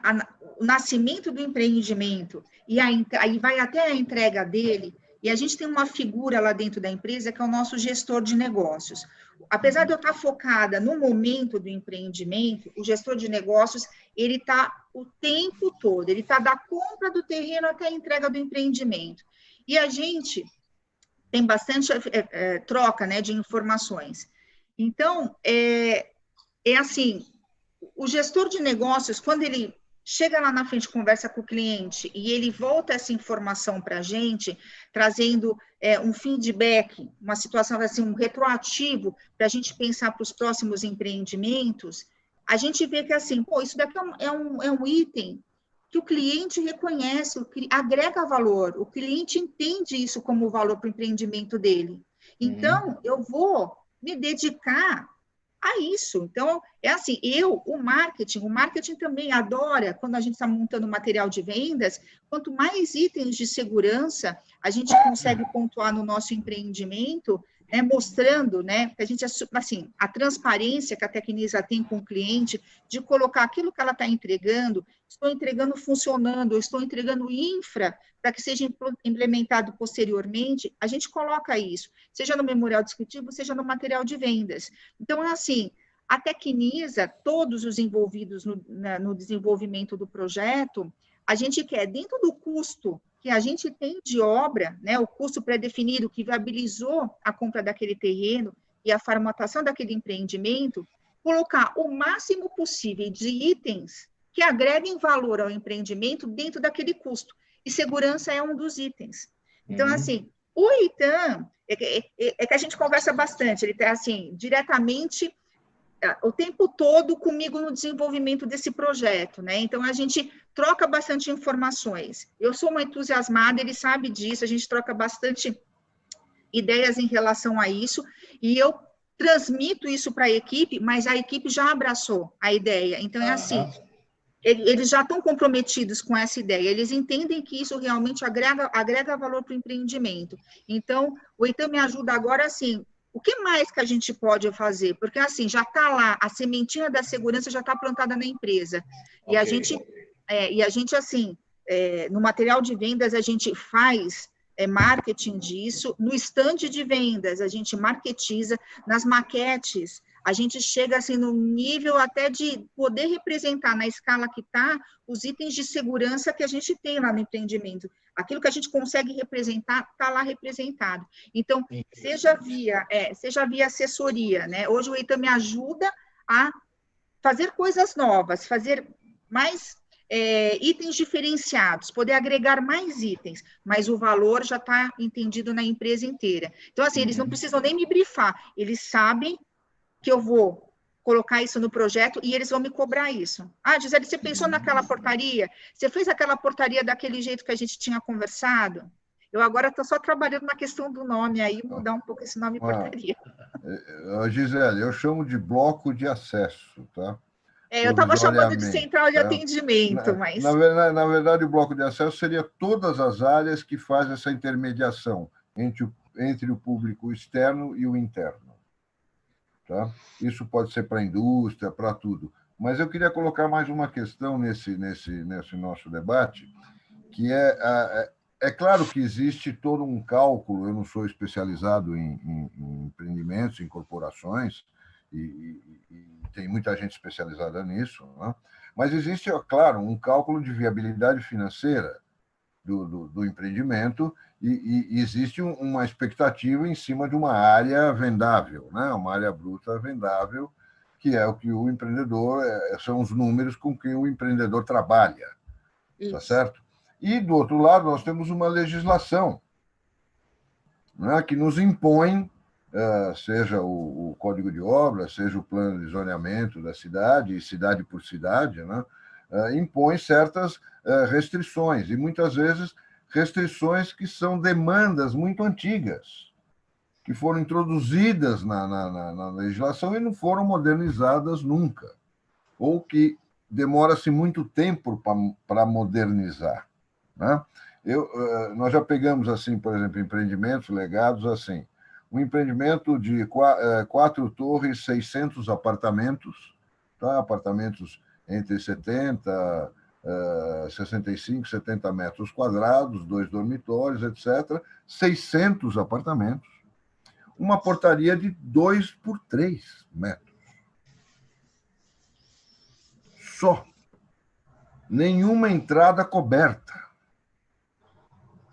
o nascimento do empreendimento e aí vai até a entrega dele, e a gente tem uma figura lá dentro da empresa que é o nosso gestor de negócios. Apesar de eu estar focada no momento do empreendimento, o gestor de negócios, ele está o tempo todo, ele está da compra do terreno até a entrega do empreendimento. E a gente tem bastante troca, né, de informações. Então, assim, o gestor de negócios, quando ele chega lá na frente, conversa com o cliente e ele volta essa informação para a gente, trazendo um feedback, uma situação assim, um retroativo para a gente pensar para os próximos empreendimentos, a gente vê que assim, pô, isso daqui é um item que o cliente reconhece, agrega valor, o cliente entende isso como valor para o empreendimento dele. Então, eu vou me dedicar a isso. Então, é assim, o marketing também adora, quando a gente está montando material de vendas, quanto mais itens de segurança a gente consegue pontuar no nosso empreendimento, né, mostrando, né, que a gente, assim, a transparência que a Tecnisa tem com o cliente, de colocar aquilo que ela está entregando, estou entregando funcionando, estou entregando infra, para que seja implementado posteriormente, a gente coloca isso, seja no memorial descritivo, seja no material de vendas. Então, é assim, a Tecnisa, todos os envolvidos no desenvolvimento do projeto, a gente quer, dentro do custo que a gente tem de obra, né, o custo pré-definido que viabilizou a compra daquele terreno e a formatação daquele empreendimento, colocar o máximo possível de itens que agreguem valor ao empreendimento dentro daquele custo. E segurança é um dos itens. Então, assim, o Eitan, é que a gente conversa bastante, ele está, assim, diretamente o tempo todo comigo no desenvolvimento desse projeto, né? Então, a gente troca bastante informações. Eu sou uma entusiasmada, ele sabe disso, a gente troca bastante ideias em relação a isso, e eu transmito isso para a equipe, mas a equipe já abraçou a ideia. Então, é assim, eles já estão comprometidos com essa ideia, eles entendem que isso realmente agrega valor para o empreendimento. Então, o Eitan me ajuda agora, assim, O que mais que a gente pode fazer? Porque, assim, já está lá, a sementinha da segurança já está plantada na empresa. E a gente, assim, no material de vendas, a gente faz marketing disso, no stand de vendas, a gente marketiza, nas maquetes, a gente chega assim no nível até de poder representar na escala que está os itens de segurança que a gente tem lá no empreendimento. Aquilo que a gente consegue representar, está lá representado. Então, seja via assessoria, né? Hoje o Eitan me ajuda a fazer coisas novas, fazer mais itens diferenciados, poder agregar mais itens, mas o valor já está entendido na empresa inteira. Então, assim, eles não precisam nem me brifar, eles sabem que eu vou colocar isso no projeto e eles vão me cobrar isso. Ah, Gisele, você pensou naquela portaria? Você fez aquela portaria daquele jeito que a gente tinha conversado? Eu agora estou só trabalhando na questão do nome aí, mudar um pouco esse nome portaria. Gisele, eu chamo de bloco de acesso, tá? Eu estava chamando de central de atendimento, mas... Na verdade, o bloco de acesso seria todas as áreas que fazem essa intermediação entre o público externo e o interno. Tá? Isso pode ser para a indústria, para tudo. Mas eu queria colocar mais uma questão nesse nosso debate, que é claro que existe todo um cálculo, eu não sou especializado em empreendimentos, em corporações, e tem muita gente especializada nisso, né? Mas existe, claro, um cálculo de viabilidade financeira do empreendimento e existe uma expectativa em cima de uma área vendável, né? Uma área bruta vendável, que é o que o empreendedor, são os números com que o empreendedor trabalha, tá certo? E, do outro lado, nós temos uma legislação, né, que nos impõe, seja o Código de Obras, seja o plano de zoneamento da cidade, cidade por cidade, né, impõe certas restrições, e muitas vezes restrições que são demandas muito antigas, que foram introduzidas na legislação e não foram modernizadas nunca, ou que demora-se muito tempo para modernizar. Né? Nós já pegamos, assim, por exemplo, empreendimentos legados assim, um empreendimento de 4 torres, 600 apartamentos, tá? Apartamentos entre 70, 65, 70 metros quadrados, 2 dormitórios, etc. 600 apartamentos, uma portaria de 2 por 3 metros. Só. Nenhuma entrada coberta.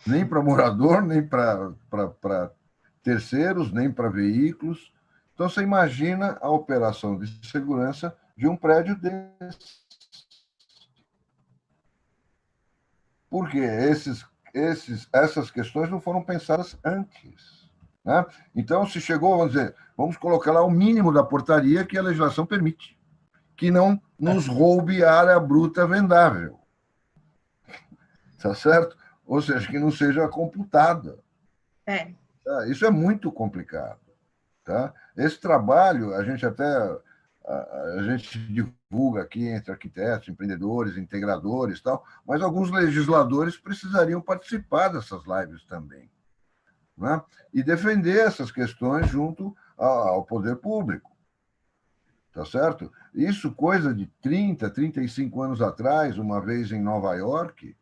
Nem para morador, nem para terceiros, nem para veículos. Então, você imagina a operação de segurança de um prédio desse. Porque essas questões não foram pensadas antes. Né? Então, se chegou, vamos dizer, vamos colocar lá o mínimo da portaria que a legislação permite, que não nos roube a área bruta vendável. Tá certo? Ou seja, que não seja computada. Isso é muito complicado. Tá? Esse trabalho, a gente divulga aqui entre arquitetos, empreendedores, integradores, tal, mas alguns legisladores precisariam participar dessas lives também, né? E defender essas questões junto ao poder público. Tá certo? Isso, coisa de 30, 35 anos atrás, uma vez em Nova York,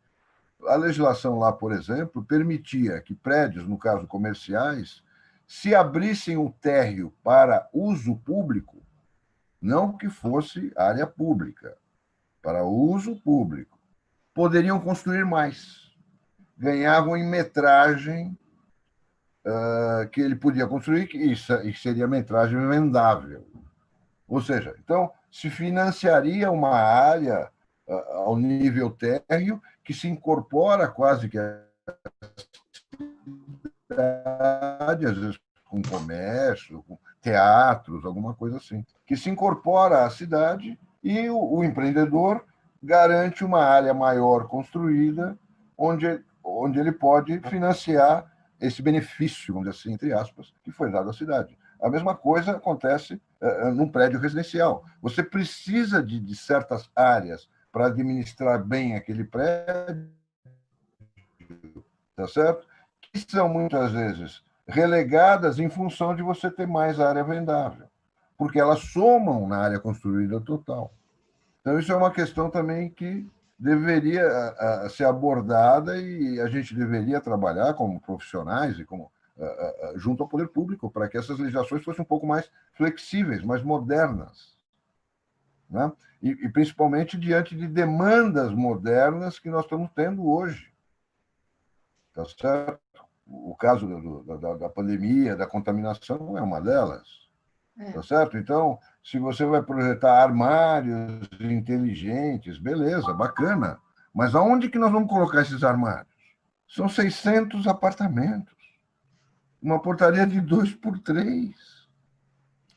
a legislação lá, por exemplo, permitia que prédios, no caso comerciais, se abrissem o térreo para uso público, não que fosse área pública, para uso público, poderiam construir mais. Ganhavam em metragem que ele podia construir, e seria metragem vendável. Ou seja, então, se financiaria uma área ao nível térreo que se incorpora quase que a cidade, às vezes com comércio, com teatros, alguma coisa assim, que se incorpora à cidade e o empreendedor garante uma área maior construída onde ele pode financiar esse benefício, vamos dizer assim, entre aspas, que foi dado à cidade. A mesma coisa acontece num prédio residencial. Você precisa de certas áreas para administrar bem aquele prédio, tá certo? Que são muitas vezes relegadas em função de você ter mais área vendável, porque elas somam na área construída total. Então, isso é uma questão também que deveria ser abordada e a gente deveria trabalhar como profissionais e como junto ao poder público para que essas legislações fossem um pouco mais flexíveis, mais modernas, né? E principalmente diante de demandas modernas que nós estamos tendo hoje. Tá certo? O caso da pandemia, da contaminação é uma delas. Tá certo? Então, se você vai projetar armários inteligentes, beleza, bacana. Mas aonde que nós vamos colocar esses armários? São 600 apartamentos. Uma portaria de 2x3.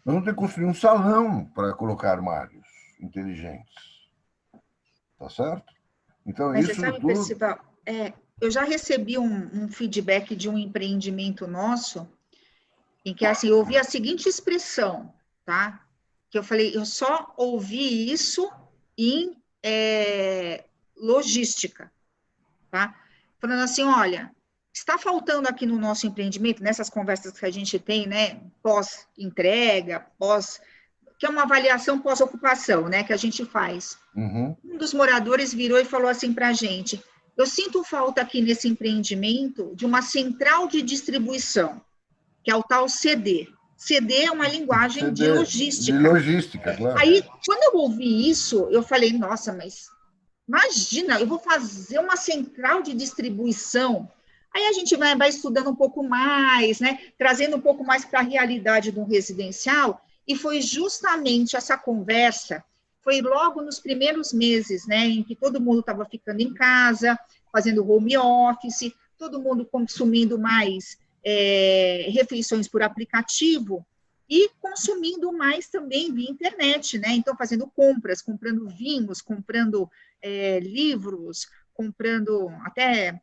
Nós vamos ter que construir um salão para colocar armários inteligentes. Tá certo? Então, Mas isso você sabe, tudo... Percival, eu já recebi um feedback de um empreendimento nosso, em que assim, eu ouvi a seguinte expressão, tá? Que eu falei, eu só ouvi isso em logística, tá? Falando assim, olha, está faltando aqui no nosso empreendimento, nessas conversas que a gente tem, né, pós-entrega, que é uma avaliação pós-ocupação, né, que a gente faz. Uhum. Um dos moradores virou e falou assim para a gente, eu sinto falta aqui nesse empreendimento de uma central de distribuição, que é o tal CD. CD é uma linguagem de logística. De logística, claro. Aí, quando eu ouvi isso, eu falei, nossa, mas imagina, eu vou fazer uma central de distribuição. Aí a gente vai estudando um pouco mais, né? Trazendo um pouco mais para a realidade do residencial, e foi justamente essa conversa, foi logo nos primeiros meses, né, em que todo mundo estava ficando em casa, fazendo home office, todo mundo consumindo mais refeições por aplicativo e consumindo mais também via internet, né? Então, fazendo compras, comprando vinhos, comprando livros, comprando até,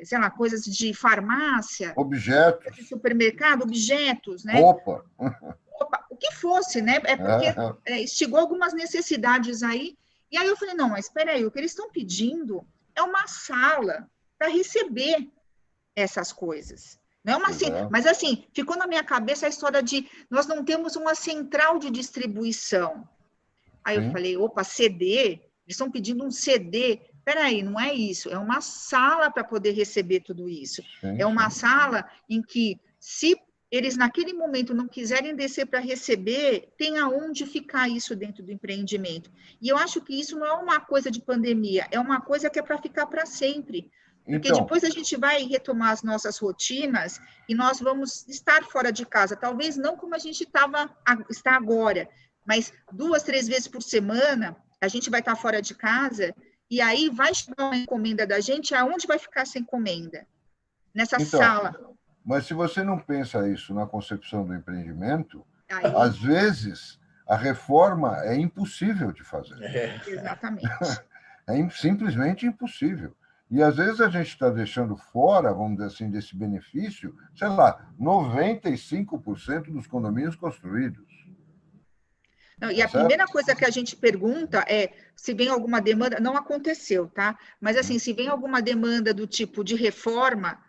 sei lá, coisas de farmácia, objetos, de supermercado, objetos, né? Roupa, o que fosse, né? É porque instigou algumas necessidades aí. E aí eu falei, não, mas espera aí, o que eles estão pedindo é uma sala para receber essas coisas. Não é uma mas assim, ficou na minha cabeça a história de nós não temos uma central de distribuição. Aí eu falei, opa, CD? Eles estão pedindo um CD. Peraí, não é isso, é uma sala para poder receber tudo isso. É uma sala em que, se eles naquele momento não quiserem descer para receber, tem aonde ficar isso dentro do empreendimento. E eu acho que isso não é uma coisa de pandemia, é uma coisa que é para ficar para sempre. Porque depois a gente vai retomar as nossas rotinas e nós vamos estar fora de casa. Talvez não como a gente está agora, mas 2, 3 vezes por semana a gente vai estar fora de casa e aí vai chegar uma encomenda da gente, aonde vai ficar essa encomenda? Nessa sala. Mas se você não pensa isso na concepção do empreendimento, às vezes a reforma é impossível de fazer. Exatamente. É simplesmente impossível. E, às vezes, a gente está deixando fora, vamos dizer assim, desse benefício, sei lá, 95% dos condomínios construídos. Não, e a primeira coisa que a gente pergunta é se vem alguma demanda, não aconteceu, tá? Mas, assim, se vem alguma demanda do tipo de reforma,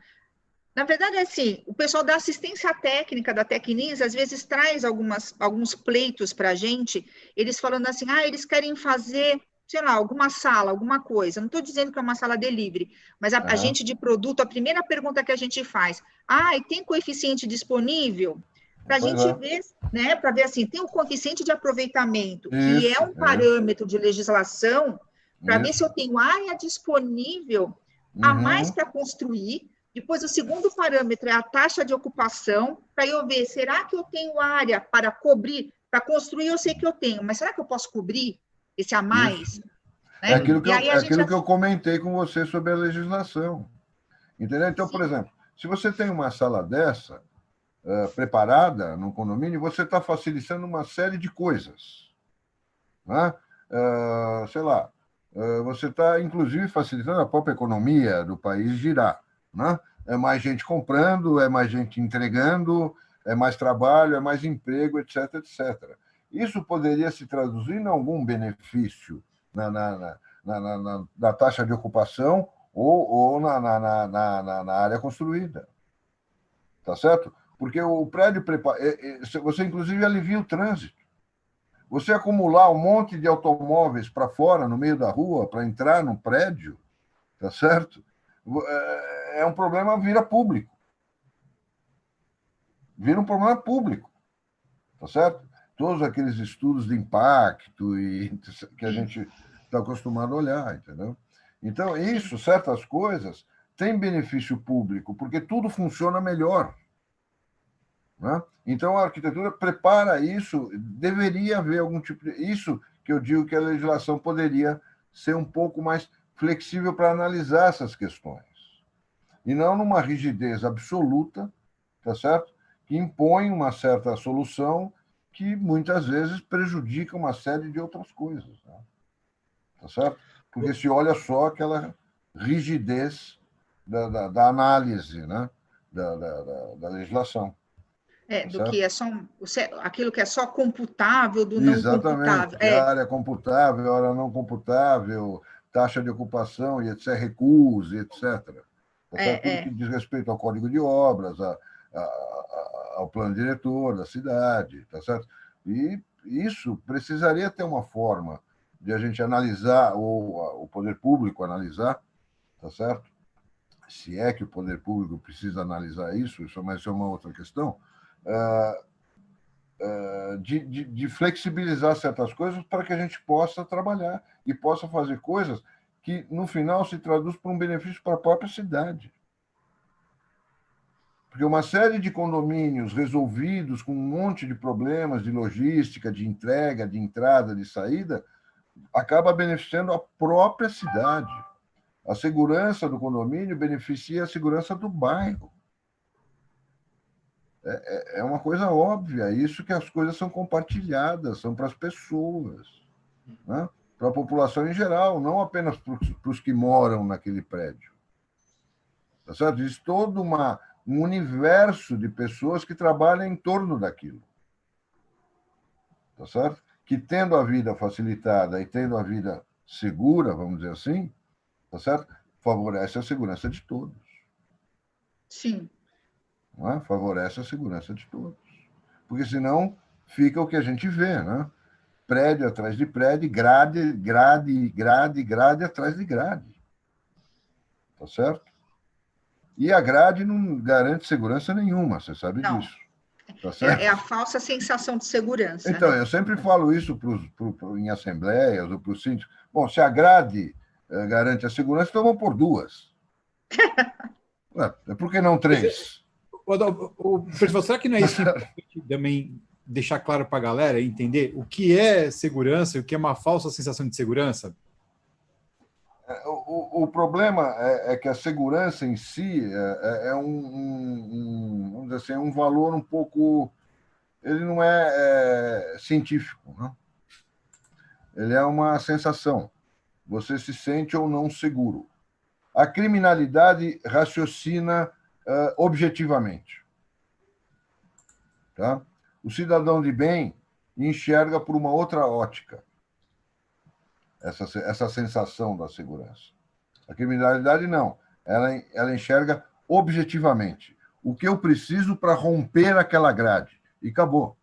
na verdade, é assim, o pessoal da assistência técnica, da Tecnis, às vezes traz alguns pleitos para a gente, eles falando assim, eles querem fazer, sei lá, alguma sala, alguma coisa. Não estou dizendo que é uma sala delivery, mas a gente de produto, a primeira pergunta que a gente faz, e tem coeficiente disponível? Para a gente ver, né, para ver assim, tem o coeficiente de aproveitamento, que é um parâmetro de legislação, para ver se eu tenho área disponível a mais para construir. Depois, o segundo parâmetro é a taxa de ocupação, para eu ver, será que eu tenho área para cobrir, para construir, eu sei que eu tenho, mas será que eu posso cobrir esse a mais? Né? É aquilo que eu comentei com você sobre a legislação. Entendeu? Então, por exemplo, se você tem uma sala dessa, preparada no condomínio, você está facilitando uma série de coisas. Né? Sei lá, você está, inclusive, facilitando a própria economia do país girar. Né? É mais gente comprando, é mais gente entregando, é mais trabalho, é mais emprego, etc, etc. Isso poderia se traduzir em algum benefício na taxa de ocupação ou na área construída. tá certo? Porque o prédio você, inclusive, alivia o trânsito. Você acumular um monte de automóveis para fora, no meio da rua, para entrar no prédio, tá certo? É um problema, vira público. Vira um problema público, tá certo? Todos aqueles estudos de impacto que a gente está acostumado a olhar, entendeu? Então, certas coisas, têm benefício público, porque tudo funciona melhor. Né? Então, a arquitetura prepara isso, deveria haver algum tipo de... Isso que eu digo que a legislação poderia ser um pouco mais flexível para analisar essas questões. E não numa rigidez absoluta, tá certo? Que impõe uma certa solução que muitas vezes prejudica uma série de outras coisas. Né? Tá certo? Porque se olha só aquela rigidez da análise, né? da legislação. Do que é só aquilo que é só computável do não computável. Área computável, área não computável, taxa de ocupação, e etc., recuos, e etc. Tudo que diz respeito ao Código de Obras, ao plano diretor da cidade, tá certo? E isso precisaria ter uma forma de a gente analisar, ou o poder público analisar, tá certo? Se é que o poder público precisa analisar isso, mas isso é uma outra questão, de flexibilizar certas coisas para que a gente possa trabalhar e possa fazer coisas que, no final, se traduz por um benefício para a própria cidade. Porque uma série de condomínios resolvidos com um monte de problemas de logística, de entrega, de entrada, de saída, acaba beneficiando a própria cidade. A segurança do condomínio beneficia a segurança do bairro. É uma coisa óbvia, isso que as coisas são compartilhadas, são para as pessoas, né? Para a população em geral, não apenas para os que moram naquele prédio. Tá certo? Existe todo um universo de pessoas que trabalham em torno daquilo. Tá certo? Que, tendo a vida facilitada e tendo a vida segura, vamos dizer assim, tá certo? Favorece a segurança de todos. Sim. Não é? Favorece a segurança de todos. Porque senão fica o que a gente vê, né? Prédio atrás de prédio, grade atrás de grade. Tá certo? E a grade não garante segurança nenhuma, você sabe disso. Tá certo? É a falsa sensação de segurança. Então, né? eu sempre falo isso em assembleias ou para os síndicos. Bom, se a grade garante a segurança, então vamos por 2. Por que não 3? Percival, será que não é isso que é importante também deixar claro para a galera entender o que é segurança e o que é uma falsa sensação de segurança? O problema é que a segurança em si é vamos dizer assim, um valor um pouco... Ele não é científico, né? Ele é uma sensação. Você se sente ou não seguro. A criminalidade raciocina objetivamente. Tá? O cidadão de bem enxerga por uma outra ótica essa sensação da segurança. A criminalidade não. Ela enxerga objetivamente. O que eu preciso para romper aquela grade. E acabou.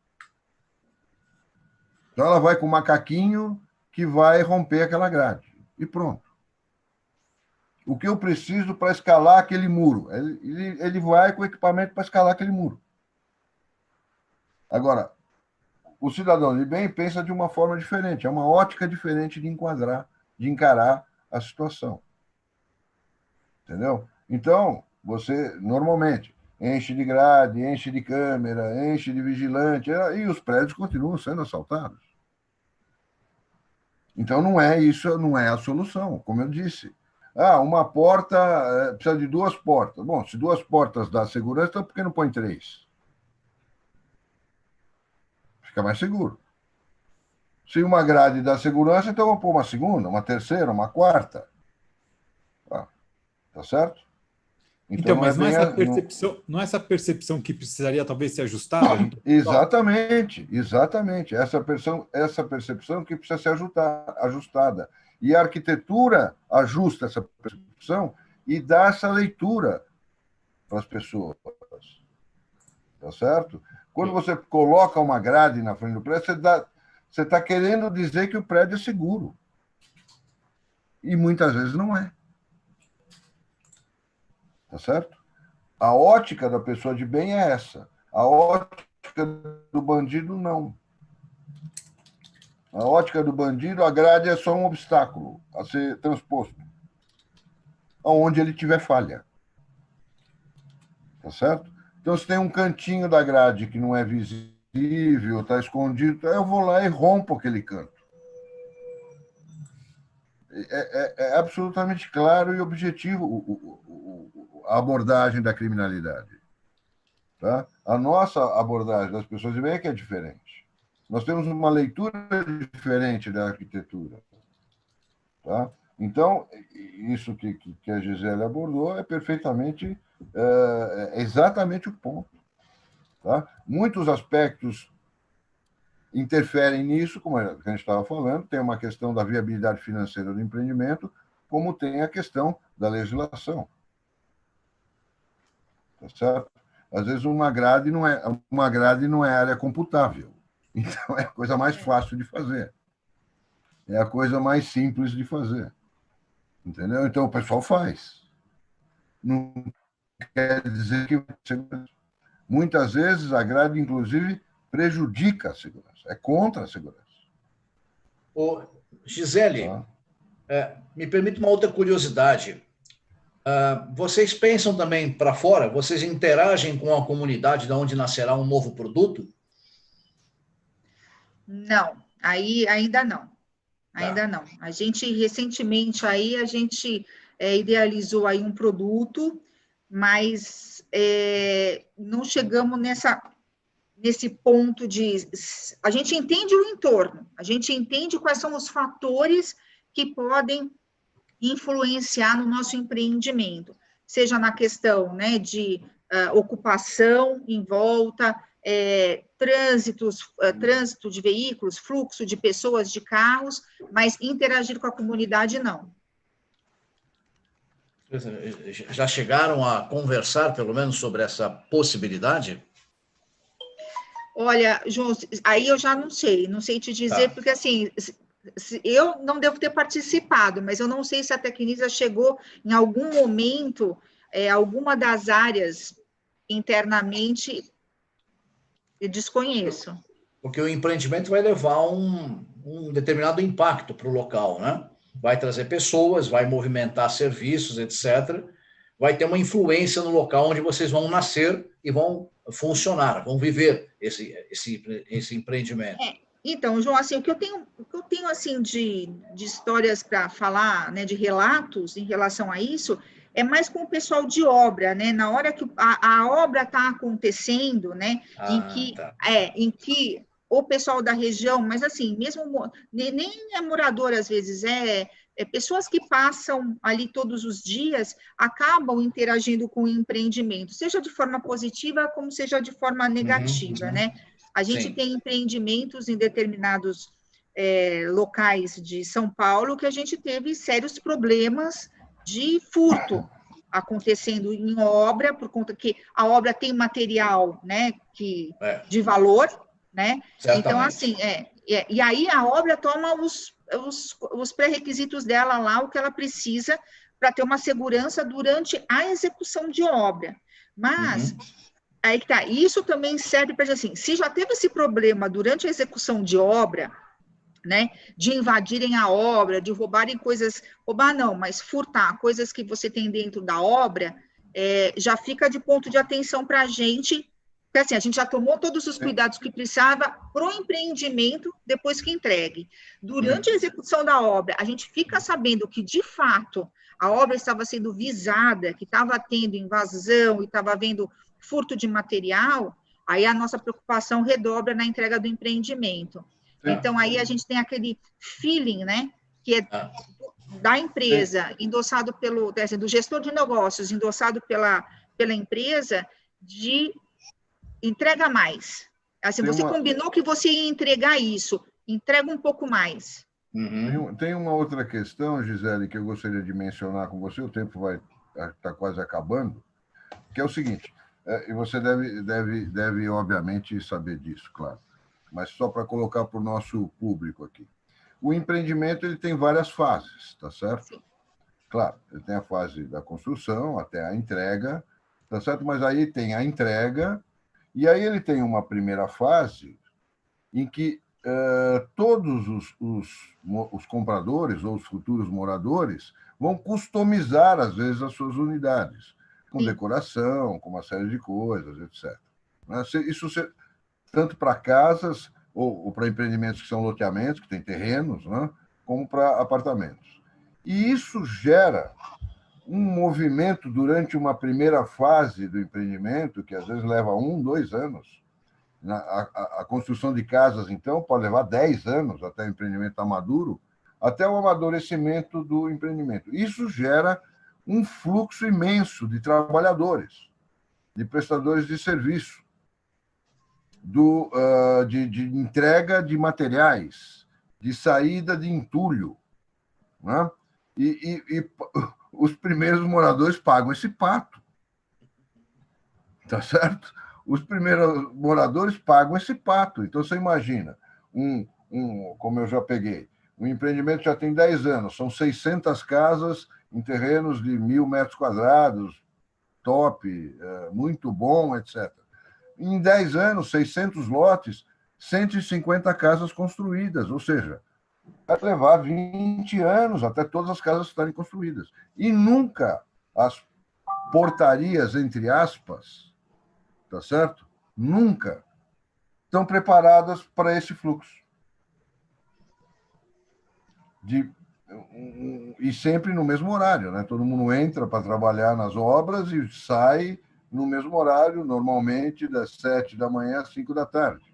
Então ela vai com o macaquinho que vai romper aquela grade. E pronto. O que eu preciso para escalar aquele muro? Ele vai com o equipamento para escalar aquele muro. Agora, o cidadão de bem pensa de uma forma diferente, é uma ótica diferente de encarar a situação. Entendeu? Então, você, normalmente, enche de grade, enche de câmera, enche de vigilante, e os prédios continuam sendo assaltados. Então, não é a solução, como eu disse. Uma porta, precisa de 2 portas. Bom, se 2 portas dá segurança, então por que não põe 3? Fica mais seguro. Se uma grade dá segurança, então vamos pôr uma segunda, uma terceira, uma quarta. Tá certo? Então, mas não é essa percepção que precisaria talvez ser ajustada? Exatamente. Essa percepção que precisa ser ajustada. E a arquitetura ajusta essa percepção e dá essa leitura para as pessoas. tá certo? Quando você coloca uma grade na frente do prédio, você está querendo dizer que o prédio é seguro. E muitas vezes não é. Tá certo? A ótica da pessoa de bem é essa. A ótica do bandido, não. A ótica do bandido, a grade é só um obstáculo a ser transposto, aonde ele tiver falha. Tá certo? Então, se tem um cantinho da grade que não é visível, está escondido, eu vou lá e rompo aquele canto. É absolutamente claro e objetivo a abordagem da criminalidade. Tá? A nossa abordagem das pessoas de bem é que é diferente. Nós temos uma leitura diferente da arquitetura. Tá? Então, isso que a Gisele abordou é perfeitamente, é exatamente o ponto. Tá? Muitos aspectos interferem nisso, como a gente estava falando, tem uma questão da viabilidade financeira do empreendimento, como tem a questão da legislação. Tá certo? Às vezes uma grade não é área computável. Então, é a coisa mais fácil de fazer. É a coisa mais simples de fazer. Entendeu? Então, o pessoal faz. Não quer dizer que... Muitas vezes, a grade, inclusive, prejudica a segurança. É contra a segurança. Ô, Gisele, me permite uma outra curiosidade. Vocês pensam também para fora? Vocês interagem com a comunidade de onde nascerá um novo produto? Não, aí ainda não. Ainda não. A gente, recentemente, aí, a gente idealizou aí um produto, mas não chegamos nesse ponto de... A gente entende o entorno, a gente entende quais são os fatores que podem influenciar no nosso empreendimento, seja na questão, né, de ocupação em volta, trânsito de veículos, fluxo de pessoas, de carros, mas interagir com a comunidade, não. Já chegaram a conversar, pelo menos, sobre essa possibilidade? Olha, João, aí eu já não sei te dizer, porque assim, eu não devo ter participado, mas eu não sei se a Tecnisa chegou em algum momento, alguma das áreas internamente, eu desconheço. Porque o empreendimento vai levar um determinado impacto para o local, né? Vai trazer pessoas, vai movimentar serviços, etc. Vai ter uma influência no local onde vocês vão nascer e vão funcionar, vão viver esse empreendimento. Então, João, assim, o que eu tenho assim, de histórias para falar, né, de relatos em relação a isso, é mais com o pessoal de obra, né? Na hora que a obra está acontecendo, né? Em que o pessoal da região, mas assim, mesmo nem é morador às vezes, pessoas que passam ali todos os dias acabam interagindo com o empreendimento, seja de forma positiva como seja de forma negativa, né? A gente tem empreendimentos em determinados locais de São Paulo que a gente teve sérios problemas de furto acontecendo em obra, por conta que a obra tem material, né, de valor, né? Certamente. Então, assim, e aí a obra toma os pré-requisitos dela lá, o que ela precisa para ter uma segurança durante a execução de obra. Mas, aí que tá, isso também serve para, assim, se já teve esse problema durante a execução de obra, né, de invadirem a obra, de roubarem coisas, roubar não, mas furtar coisas que você tem dentro da obra, já fica de ponto de atenção para a gente, porque assim, a gente já tomou todos os cuidados que precisava para o empreendimento depois que entregue. Durante a execução da obra, a gente fica sabendo que, de fato, a obra estava sendo visada, que estava tendo invasão e estava havendo furto de material, aí a nossa preocupação redobra na entrega do empreendimento. Então, aí a gente tem aquele feeling, né, que é da empresa, endossado do gestor de negócios, endossado pela empresa, de entrega mais. Assim, você combinou que você ia entregar isso, entrega um pouco mais. Tem uma outra questão, Gisele, que eu gostaria de mencionar com você, o tempo vai estar quase acabando, que é o seguinte, E você deve, obviamente, saber disso, claro. Mas só para colocar para o nosso público aqui. O empreendimento ele tem várias fases, tá certo? Sim. Claro, ele tem a fase da construção até a entrega, tá certo? Mas aí tem a entrega, e aí ele tem uma primeira fase em que todos os compradores ou os futuros moradores vão customizar, às vezes, as suas unidades, com decoração, com uma série de coisas, etc. Isso tanto para casas ou para empreendimentos que são loteamentos, que têm terrenos, né, como para apartamentos. E isso gera um movimento durante uma primeira fase do empreendimento, que às vezes leva 1, 2 anos. A construção de casas, então, pode levar 10 anos até o empreendimento estar maduro, até o amadurecimento do empreendimento. Isso gera um fluxo imenso de trabalhadores, de prestadores de serviço, de entrega de materiais, de saída de entulho, né? E os primeiros moradores pagam esse pato, tá certo? Os primeiros moradores pagam esse pato. Então, você imagina, como eu já peguei, um empreendimento já tem 10 anos, são 600 casas em terrenos de 1.000 metros quadrados, top, muito bom, etc. Em 10 anos, 600 lotes, 150 casas construídas, ou seja, vai levar 20 anos até todas as casas estarem construídas. E nunca as portarias, entre aspas, tá certo? Nunca estão preparadas para esse fluxo. E sempre no mesmo horário, né? Todo mundo entra para trabalhar nas obras e sai no mesmo horário, normalmente das 7 da manhã às 5 da tarde.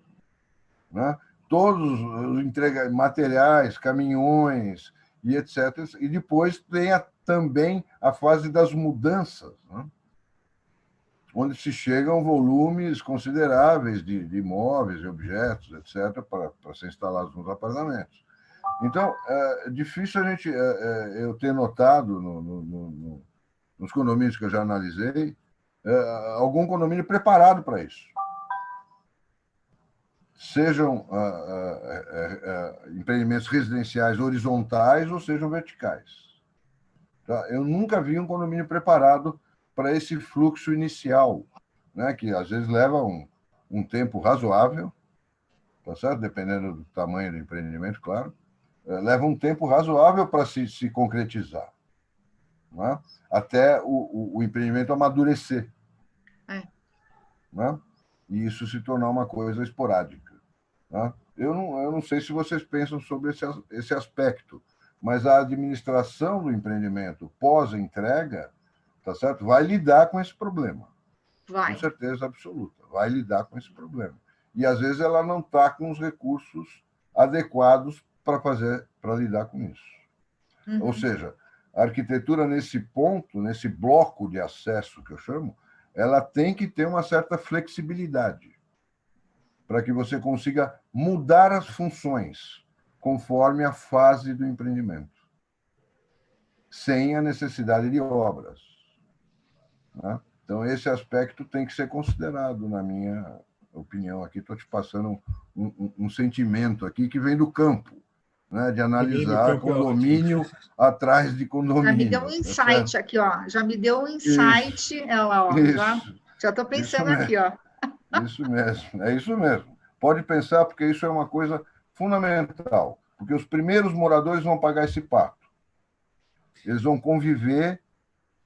Né? Todos os materiais, caminhões e etc. E depois tem também a fase das mudanças, né? Onde se chegam volumes consideráveis de imóveis e objetos, etc., para ser instalados nos apartamentos. Então, é difícil eu ter notado nos condomínios que eu já analisei, algum condomínio preparado para isso. Sejam empreendimentos residenciais horizontais ou sejam verticais. Tá? Eu nunca vi um condomínio preparado para esse fluxo inicial, né, que às vezes leva um tempo razoável, tá certo? Dependendo do tamanho do empreendimento, claro, leva um tempo razoável para se concretizar, né? Até o empreendimento amadurecer. Né? E isso se tornar uma coisa esporádica. Né? Eu não sei se vocês pensam sobre esse aspecto, mas a administração do empreendimento pós-entrega, tá certo? Vai lidar com esse problema. Vai. Com certeza absoluta. Vai lidar com esse problema. E, às vezes, ela não está com os recursos adequados para lidar com isso. Uhum. Ou seja, a arquitetura, nesse ponto, nesse bloco de acesso que eu chamo, ela tem que ter uma certa flexibilidade para que você consiga mudar as funções conforme a fase do empreendimento, sem a necessidade de obras. Né? Então, esse aspecto tem que ser considerado, na minha opinião. Aqui estou te passando um sentimento aqui que vem do campo, né? De analisar condomínio atrás de condomínio. Já me deu um insight aqui, ó. Já me deu um insight. Ela, ó. Já estou pensando aqui, ó. Isso mesmo, é isso mesmo. Pode pensar, porque isso é uma coisa fundamental. Porque os primeiros moradores vão pagar esse pato. Eles vão conviver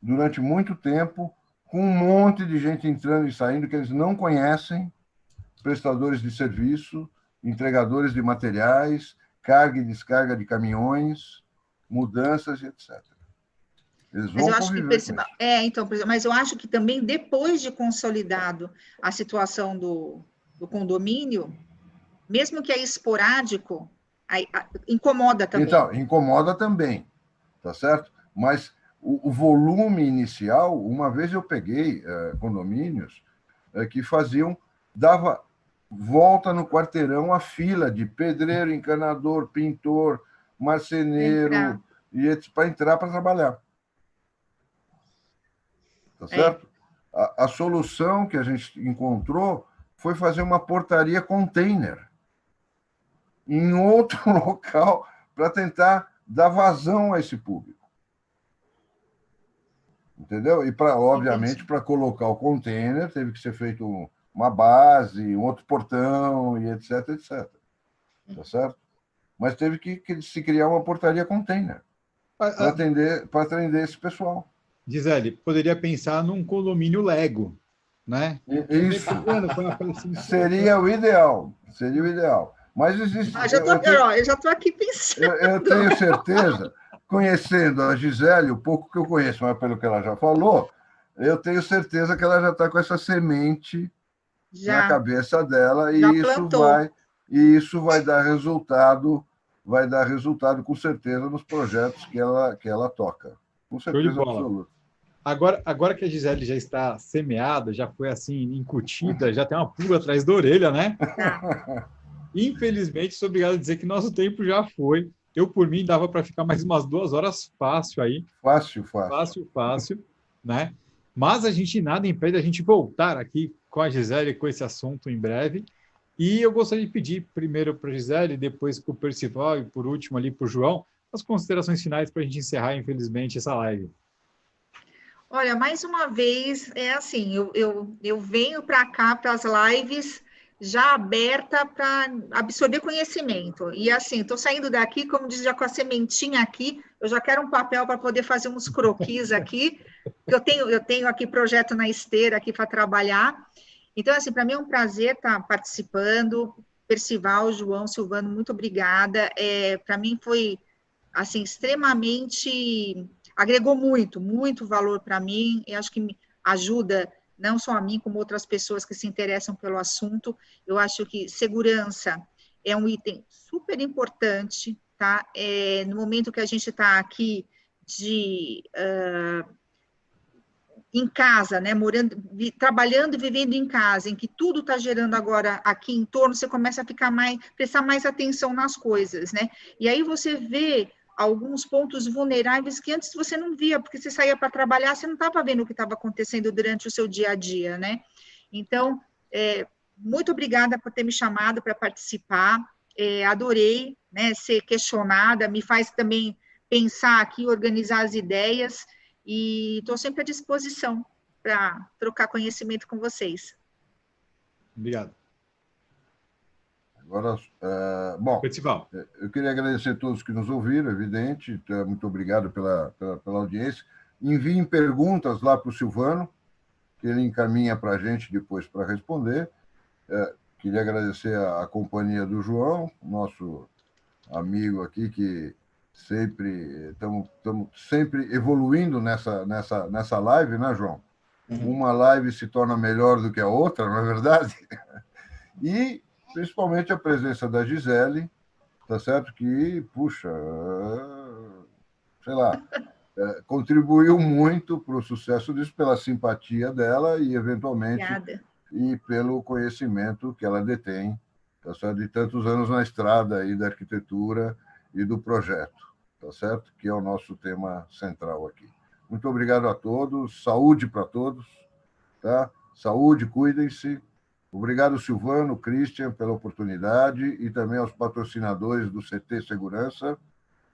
durante muito tempo com um monte de gente entrando e saindo que eles não conhecem, prestadores de serviço, entregadores de materiais, carga e descarga de caminhões, mudanças e etc. Eles vão conviver com isso. Então, mas eu acho que também depois de consolidado a situação do condomínio, mesmo que é esporádico, incomoda também. Então, incomoda também, tá certo? Mas o volume inicial, uma vez eu peguei condomínios que dava volta no quarteirão a fila de pedreiro, encanador, pintor, marceneiro, para entrar para trabalhar. Tá certo? A solução que a gente encontrou foi fazer uma portaria container em outro local para tentar dar vazão a esse público. Entendeu? E, obviamente, para colocar o container, teve que ser feito uma base, um outro portão, e etc, etc. Tá certo? Mas teve que se criar uma portaria container para atender esse pessoal. Gisele, poderia pensar num condomínio Lego, né? Isso. Seria o ideal. Seria o ideal. Mas existe... eu já estou aqui pensando. Eu tenho certeza, conhecendo a Gisele, o pouco que eu conheço, mas pelo que ela já falou, eu tenho certeza que ela já está com essa semente na cabeça dela e isso vai dar resultado, com certeza nos projetos que ela toca. Com certeza absoluta. Agora que a Gisele já está semeada, já foi assim incutida, já tem uma pulga atrás da orelha, né? Infelizmente, sou obrigado a dizer que nosso tempo já foi. Eu, por mim, dava para ficar mais umas 2 horas fácil aí. Fácil, né? Mas a gente nada impede a gente voltar aqui com a Gisele com esse assunto em breve. E eu gostaria de pedir primeiro para a Gisele, depois para o Percival e por último ali para o João, as considerações finais para a gente encerrar, infelizmente, essa live. Olha, mais uma vez, é assim, eu venho para cá, para as lives, já aberta para absorver conhecimento. E assim, estou saindo daqui, como diz, já com a sementinha aqui, eu já quero um papel para poder fazer uns croquis aqui, eu tenho aqui projeto na esteira aqui para trabalhar. Então, assim, para mim é um prazer estar participando. Percival, João, Silvano, muito obrigada. Para mim foi, assim, extremamente... Agregou muito valor para mim, e acho que me ajuda não só a mim, como outras pessoas que se interessam pelo assunto. Eu acho que segurança é um item super importante, tá? No momento que a gente está aqui em casa, né, trabalhando e vivendo em casa, em que tudo está gerando agora aqui em torno, você começa a prestar mais atenção nas coisas, né? E aí você vê alguns pontos vulneráveis que antes você não via, porque você saía para trabalhar, você não estava vendo o que estava acontecendo durante o seu dia a dia, né? Então, muito obrigada por ter me chamado para participar, adorei, né, ser questionada, me faz também pensar aqui, organizar as ideias, e estou sempre à disposição para trocar conhecimento com vocês. Obrigado. Agora, bom, Percival. Eu queria agradecer a todos que nos ouviram, evidente, muito obrigado pela audiência. Enviem perguntas lá para o Silvano, que ele encaminha para a gente depois para responder. Queria agradecer a companhia do João, nosso amigo aqui, que estamos sempre evoluindo nessa live, né, João? Uma live se torna melhor do que a outra, não é verdade? E principalmente a presença da Gisele, tá certo? Que, puxa, sei lá, contribuiu muito para o sucesso disso, pela simpatia dela e, eventualmente, e pelo conhecimento que ela detém, tá certo? De tantos anos na estrada aí da arquitetura e do projeto, tá certo? Que é o nosso tema central aqui. Muito obrigado a todos, saúde para todos, tá? Saúde, cuidem-se. Obrigado, Silvano, Christian, pela oportunidade e também aos patrocinadores do CT Segurança,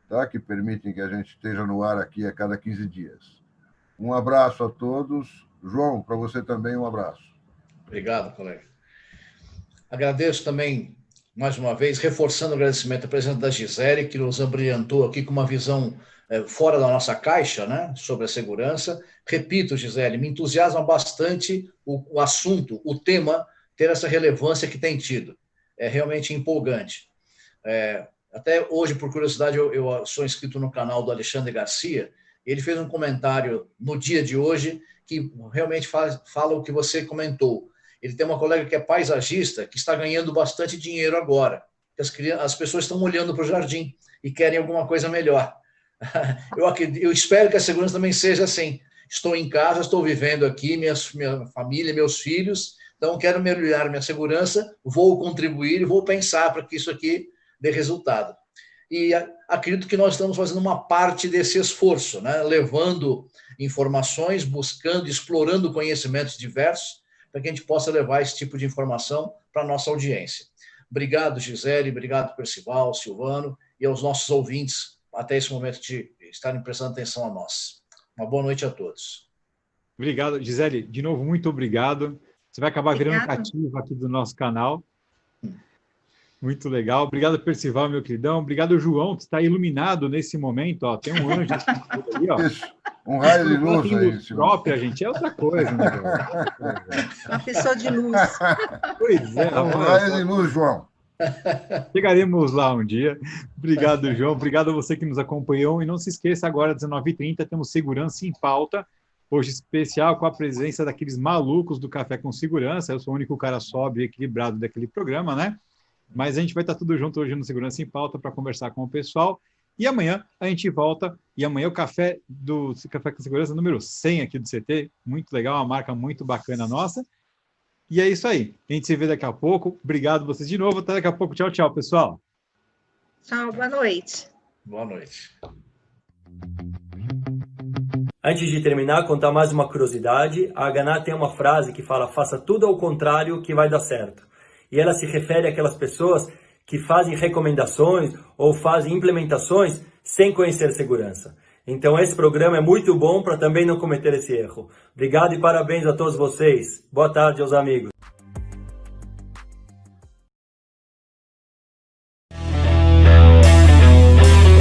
tá? Que permitem que a gente esteja no ar aqui a cada 15 dias. Um abraço a todos. João, para você também um abraço. Obrigado, colega. Agradeço também, mais uma vez, reforçando o agradecimento à presença da Gisele, que nos abrilhantou aqui com uma visão fora da nossa caixa, né, sobre a segurança. Repito, Gisele, me entusiasma bastante o assunto, o tema, ter essa relevância que tem tido. É realmente empolgante. Até hoje, por curiosidade, eu sou inscrito no canal do Alexandre Garcia, e ele fez um comentário no dia de hoje que realmente fala o que você comentou. Ele tem uma colega que é paisagista, que está ganhando bastante dinheiro agora. As pessoas estão olhando para o jardim e querem alguma coisa melhor. Eu espero que a segurança também seja assim. Estou em casa, estou vivendo aqui, minha família, meus filhos, então quero melhorar minha segurança, vou contribuir e vou pensar para que isso aqui dê resultado. e acredito que nós estamos fazendo uma parte desse esforço, né? Levando informações, buscando, explorando conhecimentos diversos, para que a gente possa levar esse tipo de informação para a nossa audiência. Obrigado, Gisele, obrigado, Percival, Silvano, e aos nossos ouvintes, até esse momento de estarem prestando atenção a nós. Uma boa noite a todos. Obrigado, Gisele. De novo, muito obrigado. Você vai acabar virando cativo aqui do nosso canal. Muito legal. Obrigado, Percival, meu queridão. Obrigado, João, que está iluminado nesse momento. Ó, tem um anjo ali, ó. Isso. Um raio de luz aí. Luz própria, gente, é outra coisa, né? Uma pessoa de luz. Pois é. Um raio de luz, João. Chegaremos lá um dia. Obrigado, João. Obrigado a você que nos acompanhou. E não se esqueça, agora, às 19h30, temos Segurança em Pauta. Hoje especial com a presença daqueles malucos do Café com Segurança. Eu sou o único cara sóbrio e equilibrado daquele programa, né? Mas a gente vai estar tudo junto hoje no Segurança em Pauta para conversar com o pessoal. E amanhã a gente volta. E amanhã o Café com Segurança número 100 aqui do CT. Muito legal, uma marca muito bacana nossa. E é isso aí. A gente se vê daqui a pouco. Obrigado vocês de novo. Até daqui a pouco. Tchau, tchau, pessoal. Tchau, boa noite. Boa noite. Antes de terminar, contar mais uma curiosidade. A Haganah tem uma frase que fala: faça tudo ao contrário que vai dar certo. E ela se refere àquelas pessoas que fazem recomendações ou fazem implementações sem conhecer segurança. Então esse programa é muito bom para também não cometer esse erro. Obrigado e parabéns a todos vocês. Boa tarde aos amigos.